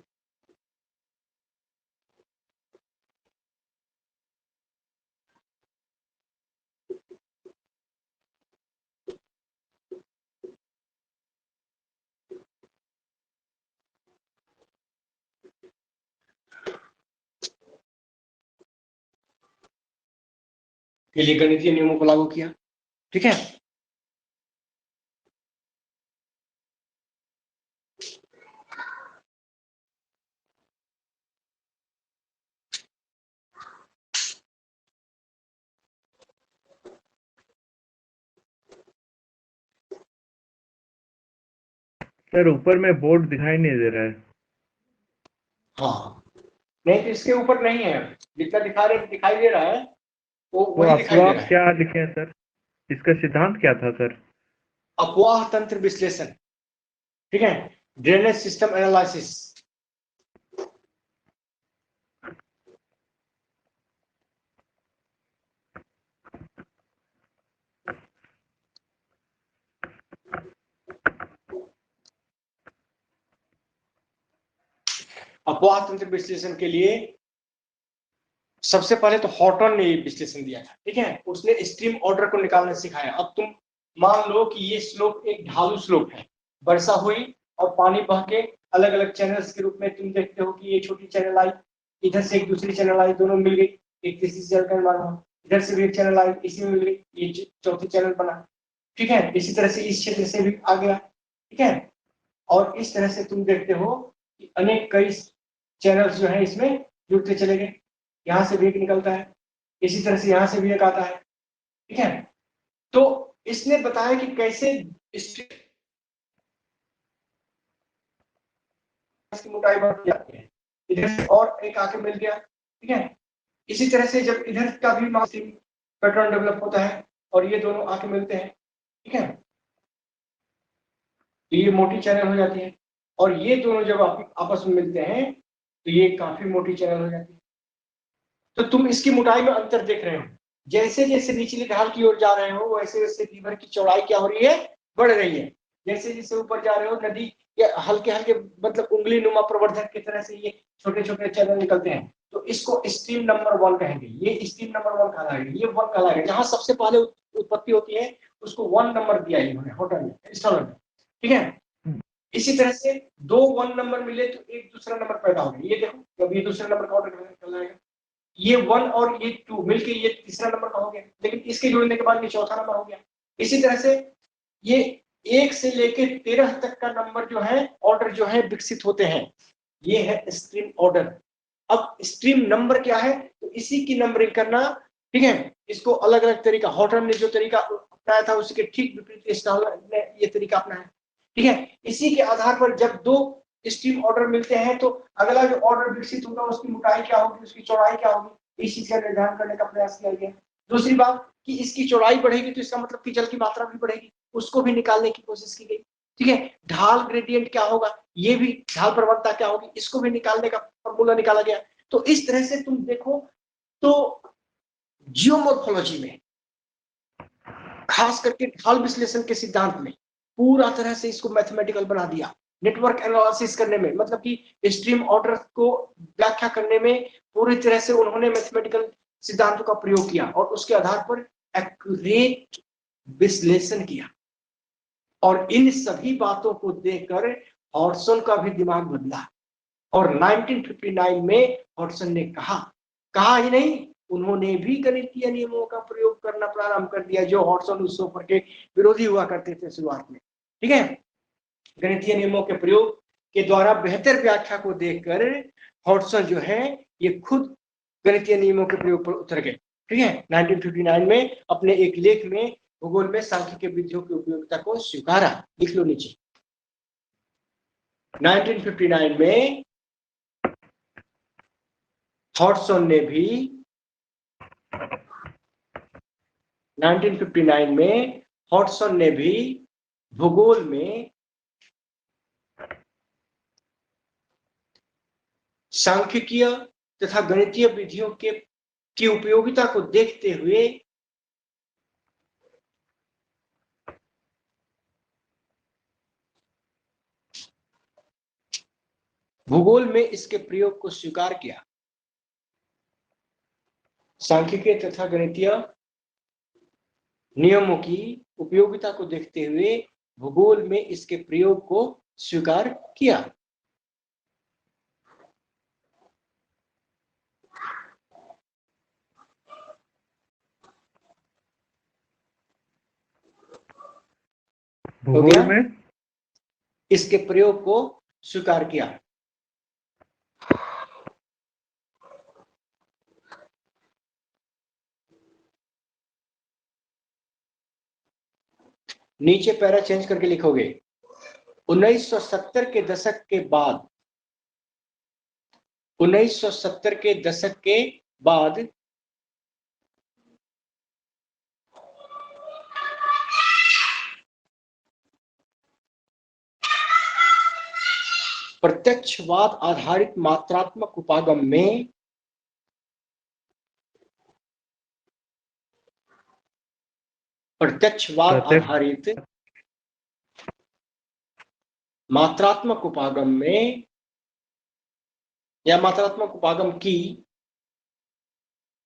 के लिए गणितीय नियमों को लागू किया। ठीक है, सर ऊपर में बोर्ड दिखाई नहीं दे रहा है। हाँ नहीं, तो इसके ऊपर नहीं है, जितना दिखाई दे रहा है वो तो वही दिखाई दे आप रहा है। क्या लिखे हैं सर? इसका सिद्धांत क्या था सर? अपवाह तंत्र विश्लेषण। ठीक है, ड्रेनेज सिस्टम एनालिसिस। अपवाह तंत्र विश्लेषण के लिए सबसे पहले तो हॉर्टन ने विश्लेषण दिया था। ठीक है, उसने स्ट्रीम ऑर्डर को निकालना सिखाया। अब तुम मान लो कि ये स्लोप एक ढालू स्लोप है, वर्षा हुई और पानी बह के अलग अलग चैनल्स के रूप में तुम देखते हो कि ये छोटी चैनल आई, इधर से एक दूसरी चैनल आई, दोनों मिल गई, एक तीसरी चैनल बना, इधर से भी एक चैनल आई, इसी में मिल गई, ये चौथी चैनल बना। ठीक है, इसी तरह से इस क्षेत्र से भी आ गया। ठीक है, और इस तरह से तुम देखते हो कि अनेक कई चैनल्स जो है इसमें जुड़ते चले गए। यहाँ से भी एक निकलता है, इसी तरह से यहाँ से भी एक आता है। ठीक है, तो इसने बताया कि कैसे की मोटाई बढ़ जाती है, इधर से और एक आके मिल गया। ठीक है, इसी तरह से जब इधर का भी मासिंग पैटर्न डेवलप होता है और ये दोनों आके मिलते हैं। ठीक है, तो ये मोटी चैनल हो जाती है, और ये दोनों जब आपस में मिलते हैं तो ये काफी मोटी चैनल हो जाती है। तो तुम इसकी मोटाई में अंतर देख रहे हो, जैसे जैसे निचली ढाल की ओर जा रहे हो वैसे वैसे लीवर की चौड़ाई क्या हो रही है, बढ़ रही है। जैसे जैसे ऊपर जा रहे हो नदी के हल्के हल्के मतलब उंगली नुमा प्रवर्धक की तरह से ये छोटे छोटे चैनल निकलते हैं, तो इसको स्ट्रीम नंबर 1 कहेंगे। ये स्ट्रीम नंबर 1 कहलाएगा, ये 1 कहलाएगा। जहां सबसे पहले उत्पत्ति होती है उसको 1 नंबर दिया इन्होंने होटल में, इंस्टॉलर में, ठीक है। इसी तरह से 2 1 नंबर मिले तो एक दूसरा नंबर पैदा हो गया। ये देखो जब ये दूसरा नंबर का ऑर्डर कहलाएगा, ये 1 और ये 2 मिलके ये तीसरा नंबर का हो गया, लेकिन इसके जुड़ने के बाद ये चौथा नंबर हो गया। इसी तरह से ये 1 से लेके 13 तक का नंबर जो है ऑर्डर जो है विकसित होते हैं, ये है स्ट्रीम ऑर्डर। अब स्ट्रीम नंबर क्या है, तो इसी की नंबरिंग करना, ठीक है। इसको अलग अलग तरीका, हॉटन ने जो तरीका अपनाया था उसके ठीक विपरीत स्टालर ने ये तरीका अपनाया, ठीक है। इसी के आधार पर जब 2 स्ट्रीम ऑर्डर मिलते हैं तो अगला जो ऑर्डर विकसित होगा उसकी मोटाई क्या होगी, उसकी चौड़ाई क्या होगी, इसी से निर्धारण करने का प्रयास किया गया। दूसरी बात कि इसकी चौड़ाई बढ़ेगी तो इसका मतलब कि जल की मात्रा भी बढ़ेगी, उसको भी निकालने की कोशिश की गई, ठीक है। ढाल ग्रेडियंट क्या होगा, ये भी ढाल प्रवणता क्या होगी, इसको भी निकालने का फॉर्मूला निकाला गया। तो इस तरह से तुम देखो तो जियोमॉर्फोलॉजी में खास करके ढाल विश्लेषण के सिद्धांत में पूरा तरह से इसको मैथमेटिकल बना दिया। नेटवर्क एनालिसिस करने में, मतलब कि स्ट्रीम ऑर्डर को व्याख्या करने में पूरी तरह से उन्होंने मैथमेटिकल सिद्धांतों का प्रयोग किया और उसके आधार पर एक्यूरेट विश्लेषण किया। और इन सभी बातों को देखकर हॉटसन का भी दिमाग बदला और 1959 में हॉटसन ने कहा ही नहीं, उन्होंने भी गणितीय नियमों का प्रयोग करना प्रारंभ कर दिया, जो हॉटसन उस पेपर के विरोधी हुआ करते थे शुरुआत में, ठीक है। गणितीय नियमों के प्रयोग के द्वारा बेहतर व्याख्या को देखकर हॉटसन जो है ये खुद गणितीय नियमों के प्रयोग पर उतर गए, ठीक है। 1959 में अपने एक लेख में भूगोल में सांख्यिकीय विधियों की उपयोगिता को स्वीकारा। लिख लो नीचे, 1959 में हॉटसन ने भी 1959 में हॉटसन ने भी भूगोल में सांख्यिकीय तथा गणितीय विधियों की उपयोगिता को देखते हुए भूगोल में इसके प्रयोग को स्वीकार किया। सांख्यिकीय तथा गणितीय नियमों की उपयोगिता को देखते हुए भूगोल में इसके प्रयोग को स्वीकार किया। भूगोल में इसके प्रयोग को स्वीकार किया। नीचे पैरा चेंज करके लिखोगे 1970 के दशक के बाद 1970 के दशक के बाद प्रत्यक्षवाद आधारित मात्रात्मक उपागम में आधारित मात्रात्मक उपागम में या मात्रात्मक उपागम की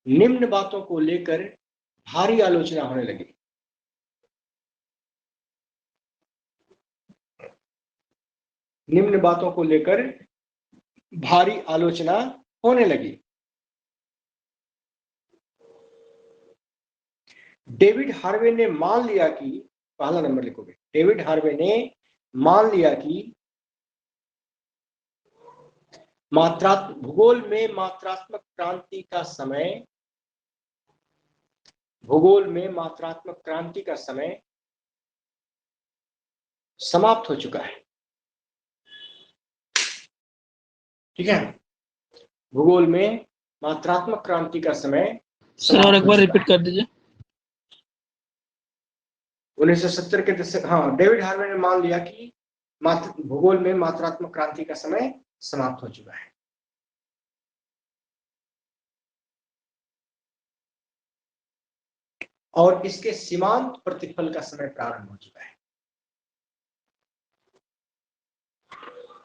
निम्न बातों को लेकर भारी आलोचना होने लगी। निम्न बातों को लेकर भारी आलोचना होने लगी। डेविड हार्वे ने मान लिया कि, पहला नंबर लिखोगे, डेविड हार्वे ने मान लिया कि भूगोल में मात्रात्मक क्रांति का समय समाप्त हो चुका है, ठीक है। भूगोल में मात्रात्मक क्रांति का समय सर और एक बार रिपीट कर दीजिए। 1970 के दशक, हाँ, डेविड हार्वे ने मान लिया कि भूगोल में मात्रात्मक क्रांति का समय समाप्त हो चुका है। और इसके सीमांत प्रतिफल का समय प्रारंभ हो चुका है।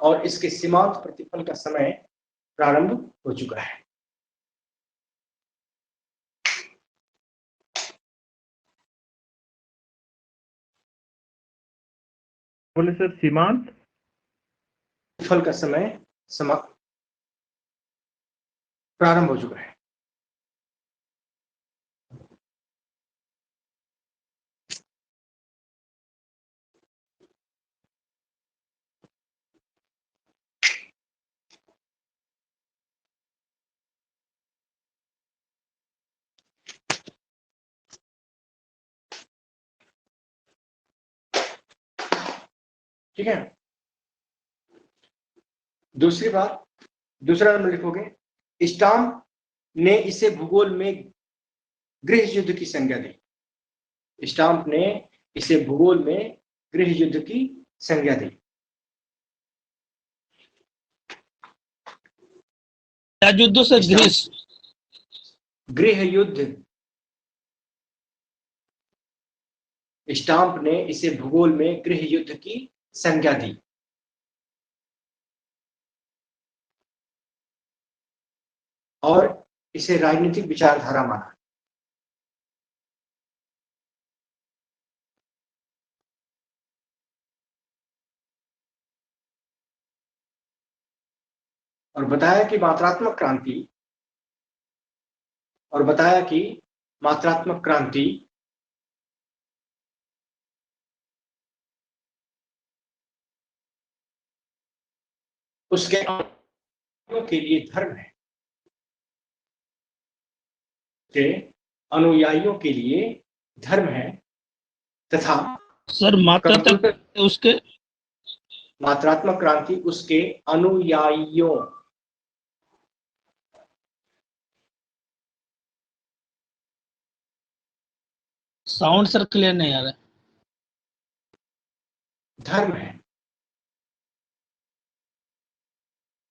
और इसके सीमांत प्रतिफल का समय प्रारंभ हो चुका है। बोले सर सीमांत प्रतिफल का समय समाप्त प्रारंभ हो चुका है। ठीक है। दूसरी बात, दूसरा नंबर लिखोगे, स्टाम्प ने इसे भूगोल में गृह युद्ध की संज्ञा दी। स्टाम्प ने इसे भूगोल में गृह युद्ध की संज्ञा दी। क्या युद्ध से गृह युद्ध। स्टाम्प ने इसे भूगोल में गृह युद्ध की संज्ञा दी। और इसे राजनीतिक विचारधारा माना। और बताया कि मात्रात्मक क्रांति उसके अनुयायियों के लिए धर्म है, के अनुयायियों के लिए धर्म है तथा सर मात्रात्मक क्रांति उसके अनुयायियों साउंड सर क्लियर नहीं आ रहा है। धर्म है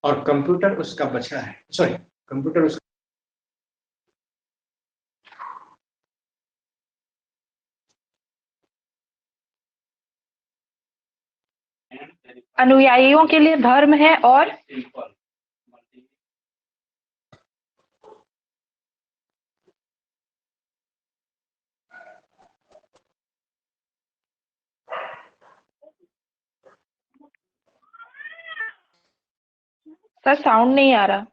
और कंप्यूटर उसका बछड़ा है। सॉरी, कंप्यूटर उसका अनुयायियों के लिए धर्म है और सर साउंड नहीं आ रहा।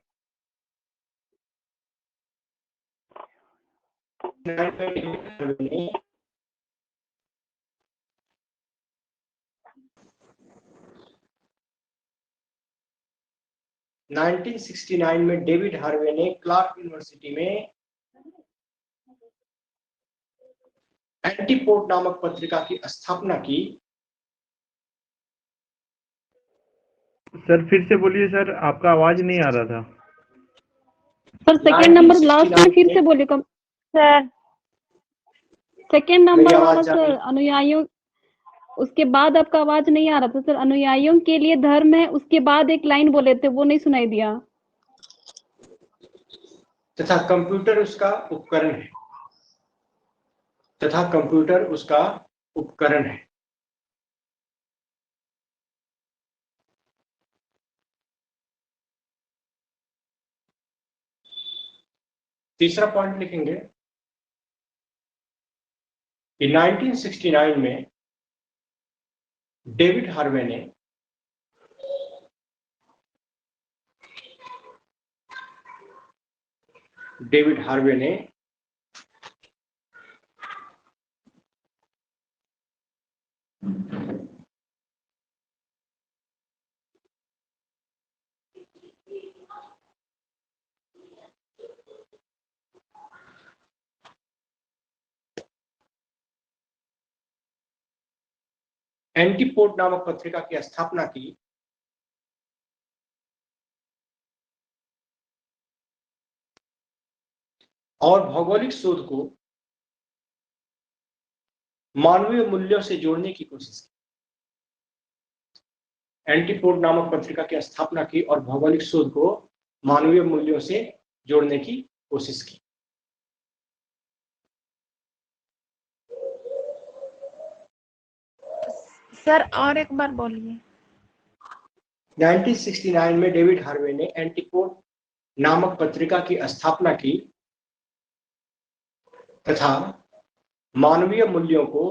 नाइनटीन 1969 में डेविड हार्वे ने क्लार्क यूनिवर्सिटी में एंटीपोड नामक पत्रिका की स्थापना की। सर फिर से बोलिए सर, आपका आवाज नहीं आ रहा था। सर सेकंड नंबर लास्ट में फिर से बोलिए कम सर सेकंड मेरी नंबर आवाज वाला जा रही सर है? अनुयायियों, उसके बाद आपका आवाज नहीं आ रहा था सर। अनुयायियों के लिए धर्म है, उसके बाद एक लाइन बोले थे वो नहीं सुनाई दिया। तथा कंप्यूटर उसका उपकरण है। तथा कंप्यूटर उसका उपकरण है। तीसरा पॉइंट लिखेंगे कि 1969 में डेविड हार्वे ने एंटीपोड नामक पत्रिका की स्थापना की। और भौगोलिक शोध को मानवीय मूल्यों से जोड़ने की कोशिश की। एंटीपोड नामक पत्रिका की स्थापना की और भौगोलिक शोध को मानवीय मूल्यों से जोड़ने की कोशिश की। सर और एक बार बोलिए। 1969 में डेविड हार्वे ने एंटीपोड नामक पत्रिका की स्थापना की तथा मानवीय मूल्यों को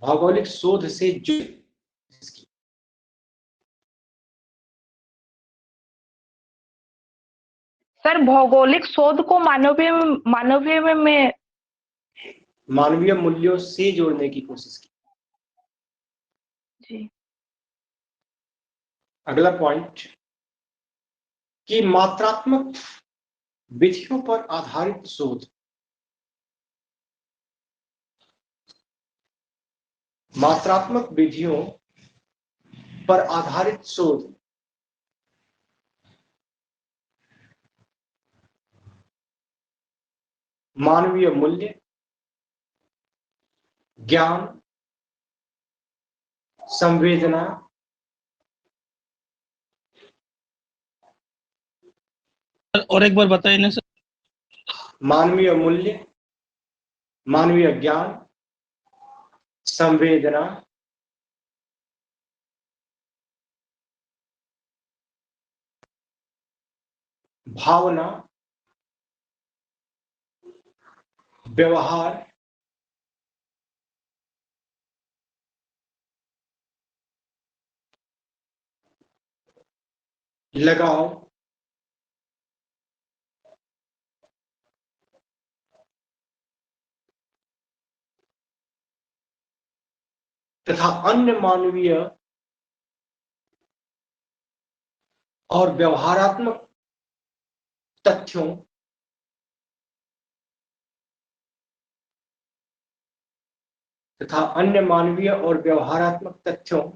भौगोलिक शोध से जोड़ने की कोशिश की। सर भौगोलिक शोध को मानवीय मूल्यों से जोड़ने की कोशिश की। जी। अगला पॉइंट कि मात्रात्मक विधियों पर आधारित शोध। मात्रात्मक विधियों पर आधारित शोध मानवीय मूल्य, ज्ञान, संवेदना, और एक बार बताइए ना सर। मानवीय मूल्य, मानवीय ज्ञान, संवेदना, भावना, व्यवहार, लगाव, तथा अन्य मानवीय और व्यवहारात्मक तथ्यों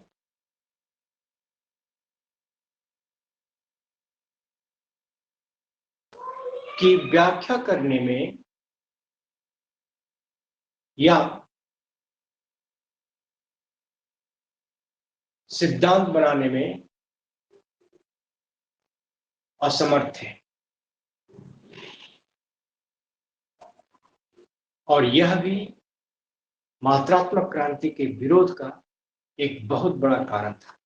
की व्याख्या करने में या सिद्धांत बनाने में असमर्थ है और यह भी मात्रात्मक क्रांति के विरोध का एक बहुत बड़ा कारण था।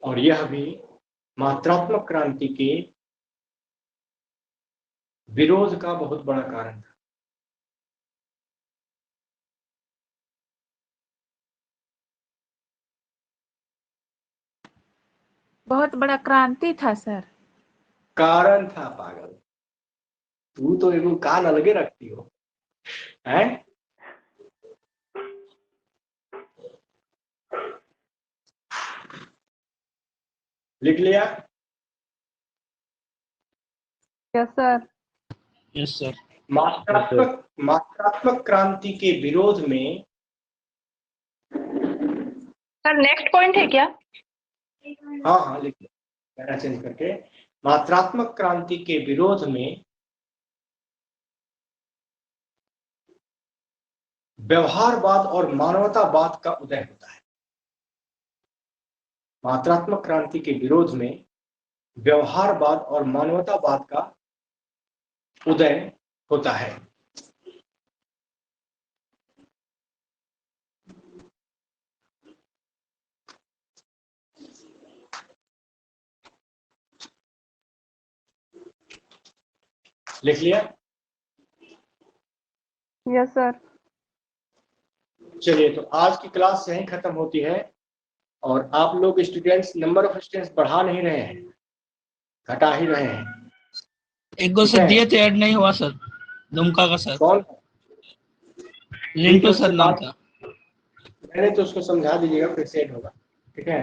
और यह भी मात्रात्मक क्रांति के विरोध का बहुत बड़ा कारण था। बहुत बड़ा क्रांति था सर। कारण था पागल, तू तो एगो कान अलगे रखती हो हैं। लिख लिया? Yes sir. Yes sir. मात्रात्मक क्रांति के विरोध में। सर नेक्स्ट पॉइंट है क्या? हाँ लिख लिया, पैरा चेंज करके। मात्रात्मक क्रांति के विरोध में व्यवहारवाद और मानवतावाद का उदय होता है। मात्रात्मक क्रांति के विरोध में व्यवहारवाद और मानवतावाद का उदय होता है। लिख लिया? Yes sir. चलिए, तो आज की क्लास यहीं खत्म होती है और आप लोग स्टूडेंट्स नंबर ऑफ स्टूडेंट्स बढ़ा नहीं रहे हैं, घटा ही रहे हैं। एक गो सर दिए थे, ऐड नहीं हुआ सर, दुमका का सर। कौन? लिंटू सर नाम था। मैंने तो उसको समझा दीजिएगा, फिर से ऐड होगा, ठीक है?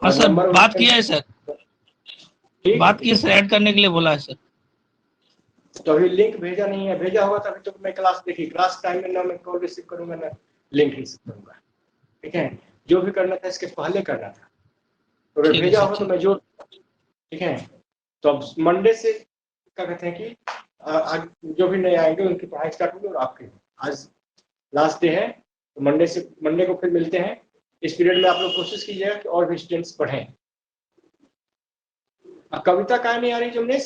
हाँ सर, बात किया है सर, बात की सर, ऐड करने के लिए बोला है सर। तो अभी लिंक भेजा नहीं है, भेजा होगा तभी तो मैं क्लास देखी, क्लास टाइम में ना मैं कॉल रिसीव करूंगा ना लिंक रिसीव करूंगा, ठीक है? जो भी करना था इसके पहले करना था, तो अगर भेजा होगा तो मैं जोड़, ठीक है? तो अब मंडे से क्या कहते हैं कि आज जो भी नए आएंगे उनकी पढ़ाई स्टार्ट होगी और आपके आज लास्ट डे है, तो मंडे को फिर मिलते हैं। इस पीरियड में आप लोग कोशिश कीजिएगा कि और भी स्टूडेंट्स पढ़ें। कविता का नहीं आ रही जुमनेश?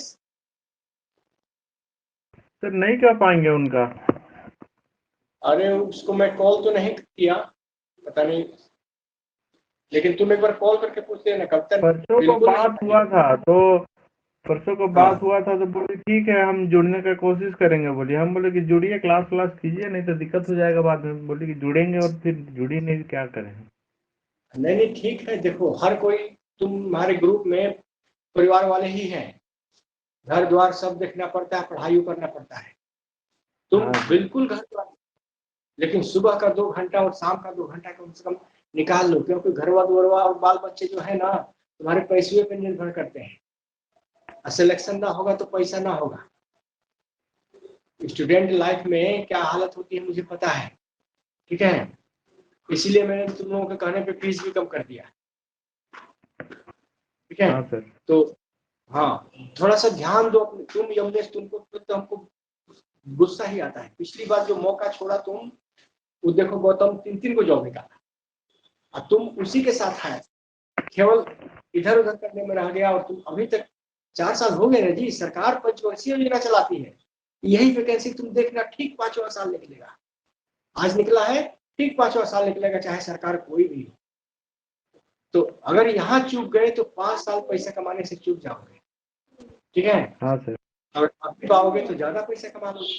सर नहीं कर पाएंगे उनका। अरे उसको मैं कॉल तो नहीं किया, पता नहीं, लेकिन तुम एक बार कॉल करके पूछते हैं ना। कविता परसों को बात हुआ था तो बोले ठीक है हम जुड़ने का कोशिश करेंगे। बोलिए, हम बोले कि जुड़िए, क्लास कीजिए, नहीं तो दिक्कत हो जाएगा बाद में। बोले कि जुड़ेंगे और फिर जुड़ी नहीं, क्या करें। नहीं ठीक है, देखो हर कोई तुम्हारे ग्रुप में परिवार वाले ही हैं, घर द्वार सब देखना पड़ता है, पढ़ाई करना पड़ता है। तुम बिल्कुल घर द्वार, लेकिन सुबह का 2 घंटा और शाम का 2 घंटा कम से कम निकाल लो, क्योंकि घरवा दुआरवा और बाल बच्चे जो है ना तुम्हारे पैसे पे निर्भर करते हैं। सिलेक्शन ना होगा तो पैसा ना होगा। स्टूडेंट लाइफ में क्या हालत होती है मुझे पता है, ठीक है, इसीलिए मैंने तुम लोगों के कहने पे फीस भी कम कर दिया, ठीक है। हाँ सर। तो हाँ, थोड़ा सा ध्यान दो अपने। तुम यमनेश, तुमको तो हमको गुस्सा ही आता है। पिछली बार जो मौका छोड़ा तुम, वो देखो गौतम 3 को जॉब निकाला और तुम उसी के साथ आए, केवल इधर उधर करने में रह गया। और तुम अभी तक 4 साल हो गए ना जी, सरकार पंचवर्षीय योजना चलाती है। यही वैकेंसी तुम देखना ठीक 5वां साल निकलेगा। आज निकला है, ठीक 5वां साल निकलेगा, चाहे सरकार कोई भी हो। तो अगर यहाँ चूक गए तो 5 साल पैसा कमाने से चूक जाओगे, ठीक है। हाँ सर। अगर अभी पाओगे तो ज्यादा पैसा कमा लोगे।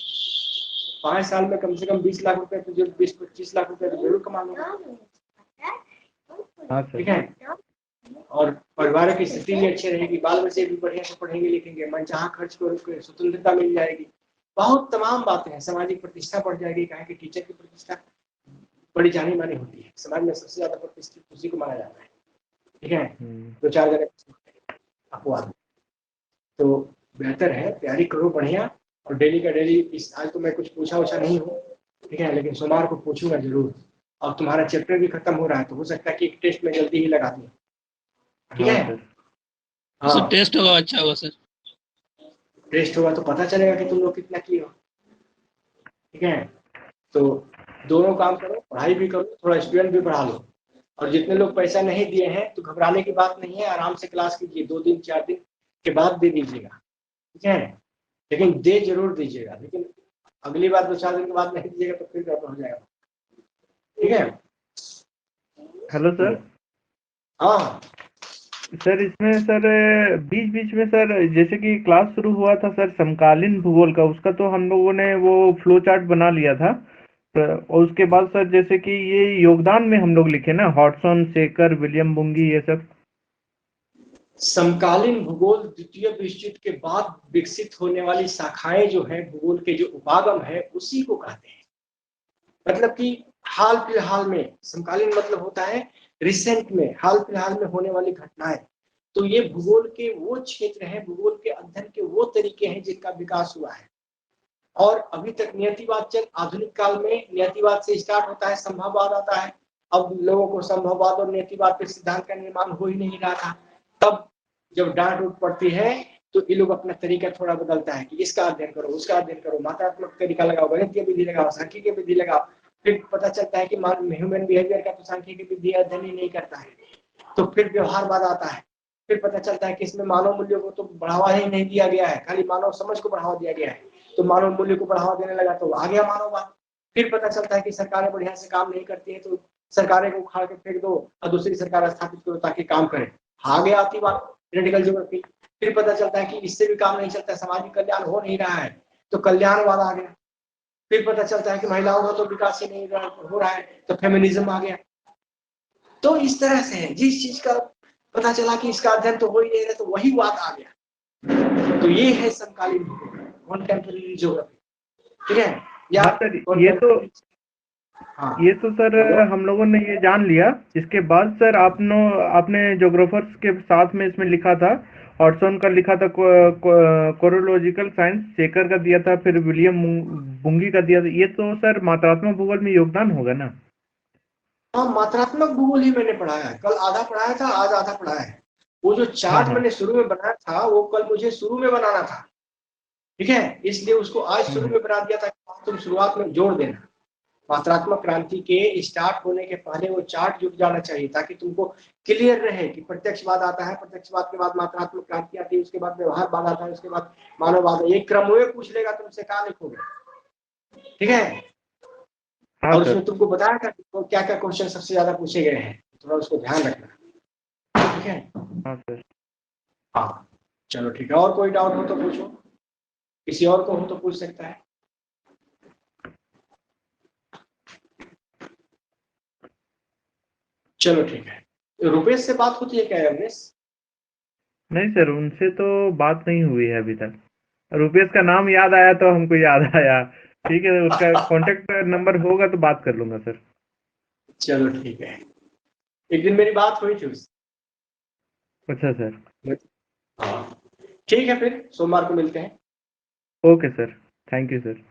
5 साल में कम से कम 20 लाख रुपए, तो जो 20-25 लाख रुपए तो जरूर कमा लोगे, हाँ सर। ठीक है। और परिवार की स्थिति भी अच्छी रहेगी, बाल बच्चे भी बढ़िया से पढ़ेंगे लिखेंगे, मनचाहा खर्च को स्वतंत्रता मिल जाएगी, बहुत तमाम बातें हैं। सामाजिक प्रतिष्ठा बढ़ जाएगी, कहा कि टीचर की प्रतिष्ठा बड़ी जानी मानी होती है, समाज में सबसे ज्यादा प्रतिष्ठित उसी को माना जाता है, ठीक है। 2-4 जने अपवाद। तो बेहतर है तैयारी करो बढ़िया, और डेली का डेली। आज तो मैं कुछ पूछा नहीं हूँ, ठीक है, लेकिन सोमवार को पूछूंगा जरूर। और तुम्हारा चैप्टर भी खत्म हो रहा है, तो हो सकता है कि एक टेस्ट में जल्दी ही लगा दूं, ठीक है। हाँ सर, टेस्ट होगा अच्छा होगा सर। टेस्ट होगा तो पता चलेगा कि तुम लोग कितना किए हो, ठीक है। तो दोनों काम करो, पढ़ाई भी करो, थोड़ा स्टूडेंट भी बढ़ा लो। और जितने लोग पैसा नहीं दिए हैं तो घबराने की बात नहीं है, आराम से क्लास कीजिए। 2 दिन 4 दिन के बाद दे दीजिएगा, ठीक है, लेकिन दे जरूर दीजिएगा। लेकिन अगली बार 2-4 दिन के बाद नहीं दीजिएगा तो फिर गड़बड़ हो जाएगा, ठीक है। Hello sir. हाँ सर, इसमें सर बीच बीच में सर, जैसे कि क्लास शुरू हुआ था सर समकालीन भूगोल का, उसका तो हम लोगों ने वो फ्लो चार्ट बना लिया था। और उसके बाद सर जैसे कि ये योगदान में हम लोग लिखे ना, हॉटसन, शेकर, विलियम बुंगी, ये सब। समकालीन भूगोल द्वितीय विश्व के बाद विकसित होने वाली शाखाएं जो है भूगोल के, जो उपागम है, उसी को कहते हैं। मतलब कि हाल फिलहाल में, समकालीन मतलब होता है रिसेंट में, हाल फिलहाल में होने वाली घटनाएं। तो ये भूगोल के वो क्षेत्र हैं, भूगोल के अध्ययन के वो तरीके हैं जिनका विकास हुआ है। और अभी तक नियतिवाद चल, आधुनिक काल में नियतिवाद से स्टार्ट होता है, संभववाद आता है। अब लोगों को संभववाद और नियतिवाद के सिद्धांत का निर्माण हो ही नहीं रहा था। तब जब डांट उठ पड़ती है तो ये लोग अपना तरीका थोड़ा बदलता है कि इसका अध्ययन करो, उसका अध्ययन करो, मात्रात्मक तरीका लगाओ, गणितीय विधि लगाओ, सांख्यिकीय विधि लगाओ। फिर पता चलता है कि ह्यूमन बिहेवियर का तो सांख्यिकीय विधि अध्ययन ही नहीं करता है। तो फिर व्यवहारवाद आता है। फिर पता चलता है कि इसमें मानव मूल्यों को तो बढ़ावा ही नहीं दिया गया है, खाली मानव समझ को बढ़ावा दिया गया है। तो मानव मूल्य को बढ़ावा देने लगा तो आ गया मानववाद। फिर पता चलता है कि सरकारें बढ़िया से काम नहीं करती है, तो सरकारें को उखाड़ के फेंक दो और दूसरी सरकार स्थापित करो ताकि काम करे, आ गया अतिवाद, पॉलिटिकल ज्योग्राफी। फिर पता चलता है कि इससे भी काम नहीं चलता, सामाजिक कल्याण हो नहीं रहा है, तो कल्याणवाद आ गया। फिर पता चलता है कि महिलाओं का तो विकास ही नहीं हो रहा है, तो फेमिनिज्म आ गया। तो इस तरह से है, जिस चीज का पता चला कि इसका अध्ययन तो हो ही नहीं रहा, तो वही वाद आ गया। तो ये है समकालीन कॉन्टेम्परेरी ज्योग्राफी, ठीक है। या सर ये तो सर हम लोगों ने ये जान लिया। इसके बाद सर आपने ज्योग्राफर्स के साथ में इसमें लिखा था, हॉटसन का लिखा था, कोरोलॉजिकल साइंस शेकर का दिया था, फिर विलियम बुंगी का दिया था। ये तो सर मात्रात्मक भूगोल में योगदान होगा ना? हाँ, मात्रात्मक भूगोल ही मैंने पढ़ाया है। कल आधा पढ़ाया था, आज आधा पढ़ाया है। वो जो चार्ट मैंने शुरू में बनाया था वो कल मुझे शुरू में बनाना था, ठीक है, इसलिए उसको आज शुरू में बना दिया था। तुम शुरुआत में जोड़ देना, मात्रात्मक क्रांति के स्टार्ट होने के पहले वो चार्ट जुट जाना चाहिए, ताकि तुमको क्लियर रहे कि प्रत्यक्षवाद आता है, प्रत्यक्षवाद के बाद मात्रात्मक क्रांति आती है, उसके बाद व्यवहारवाद आता है, उसके बाद मानववाद। ये क्रम में पूछ लेगा तुमसे, कहाँ लिखोगे, ठीक है। हाँ और सर। उसमें तुमको बताया था क्या क्या क्वेश्चन सबसे ज्यादा पूछे गए हैं, थोड़ा उसको ध्यान रखना, ठीक है। हाँ सर। हाँ चलो ठीक है, और कोई डाउट हो तो पूछो, किसी और को हो तो पूछ सकता है। चलो ठीक है, रुपेश से बात होती है क्या रमेश? नहीं सर, उनसे तो बात नहीं हुई है अभी तक। रुपेश का नाम याद आया तो हमको याद आया। ठीक है, उसका कांटेक्ट नंबर होगा तो बात कर लूंगा सर। चलो ठीक है, एक दिन मेरी बात हुई थी उससे। अच्छा सर। हाँ ठीक है, फिर सोमवार को मिलते हैं। Okay sir, thank you sir.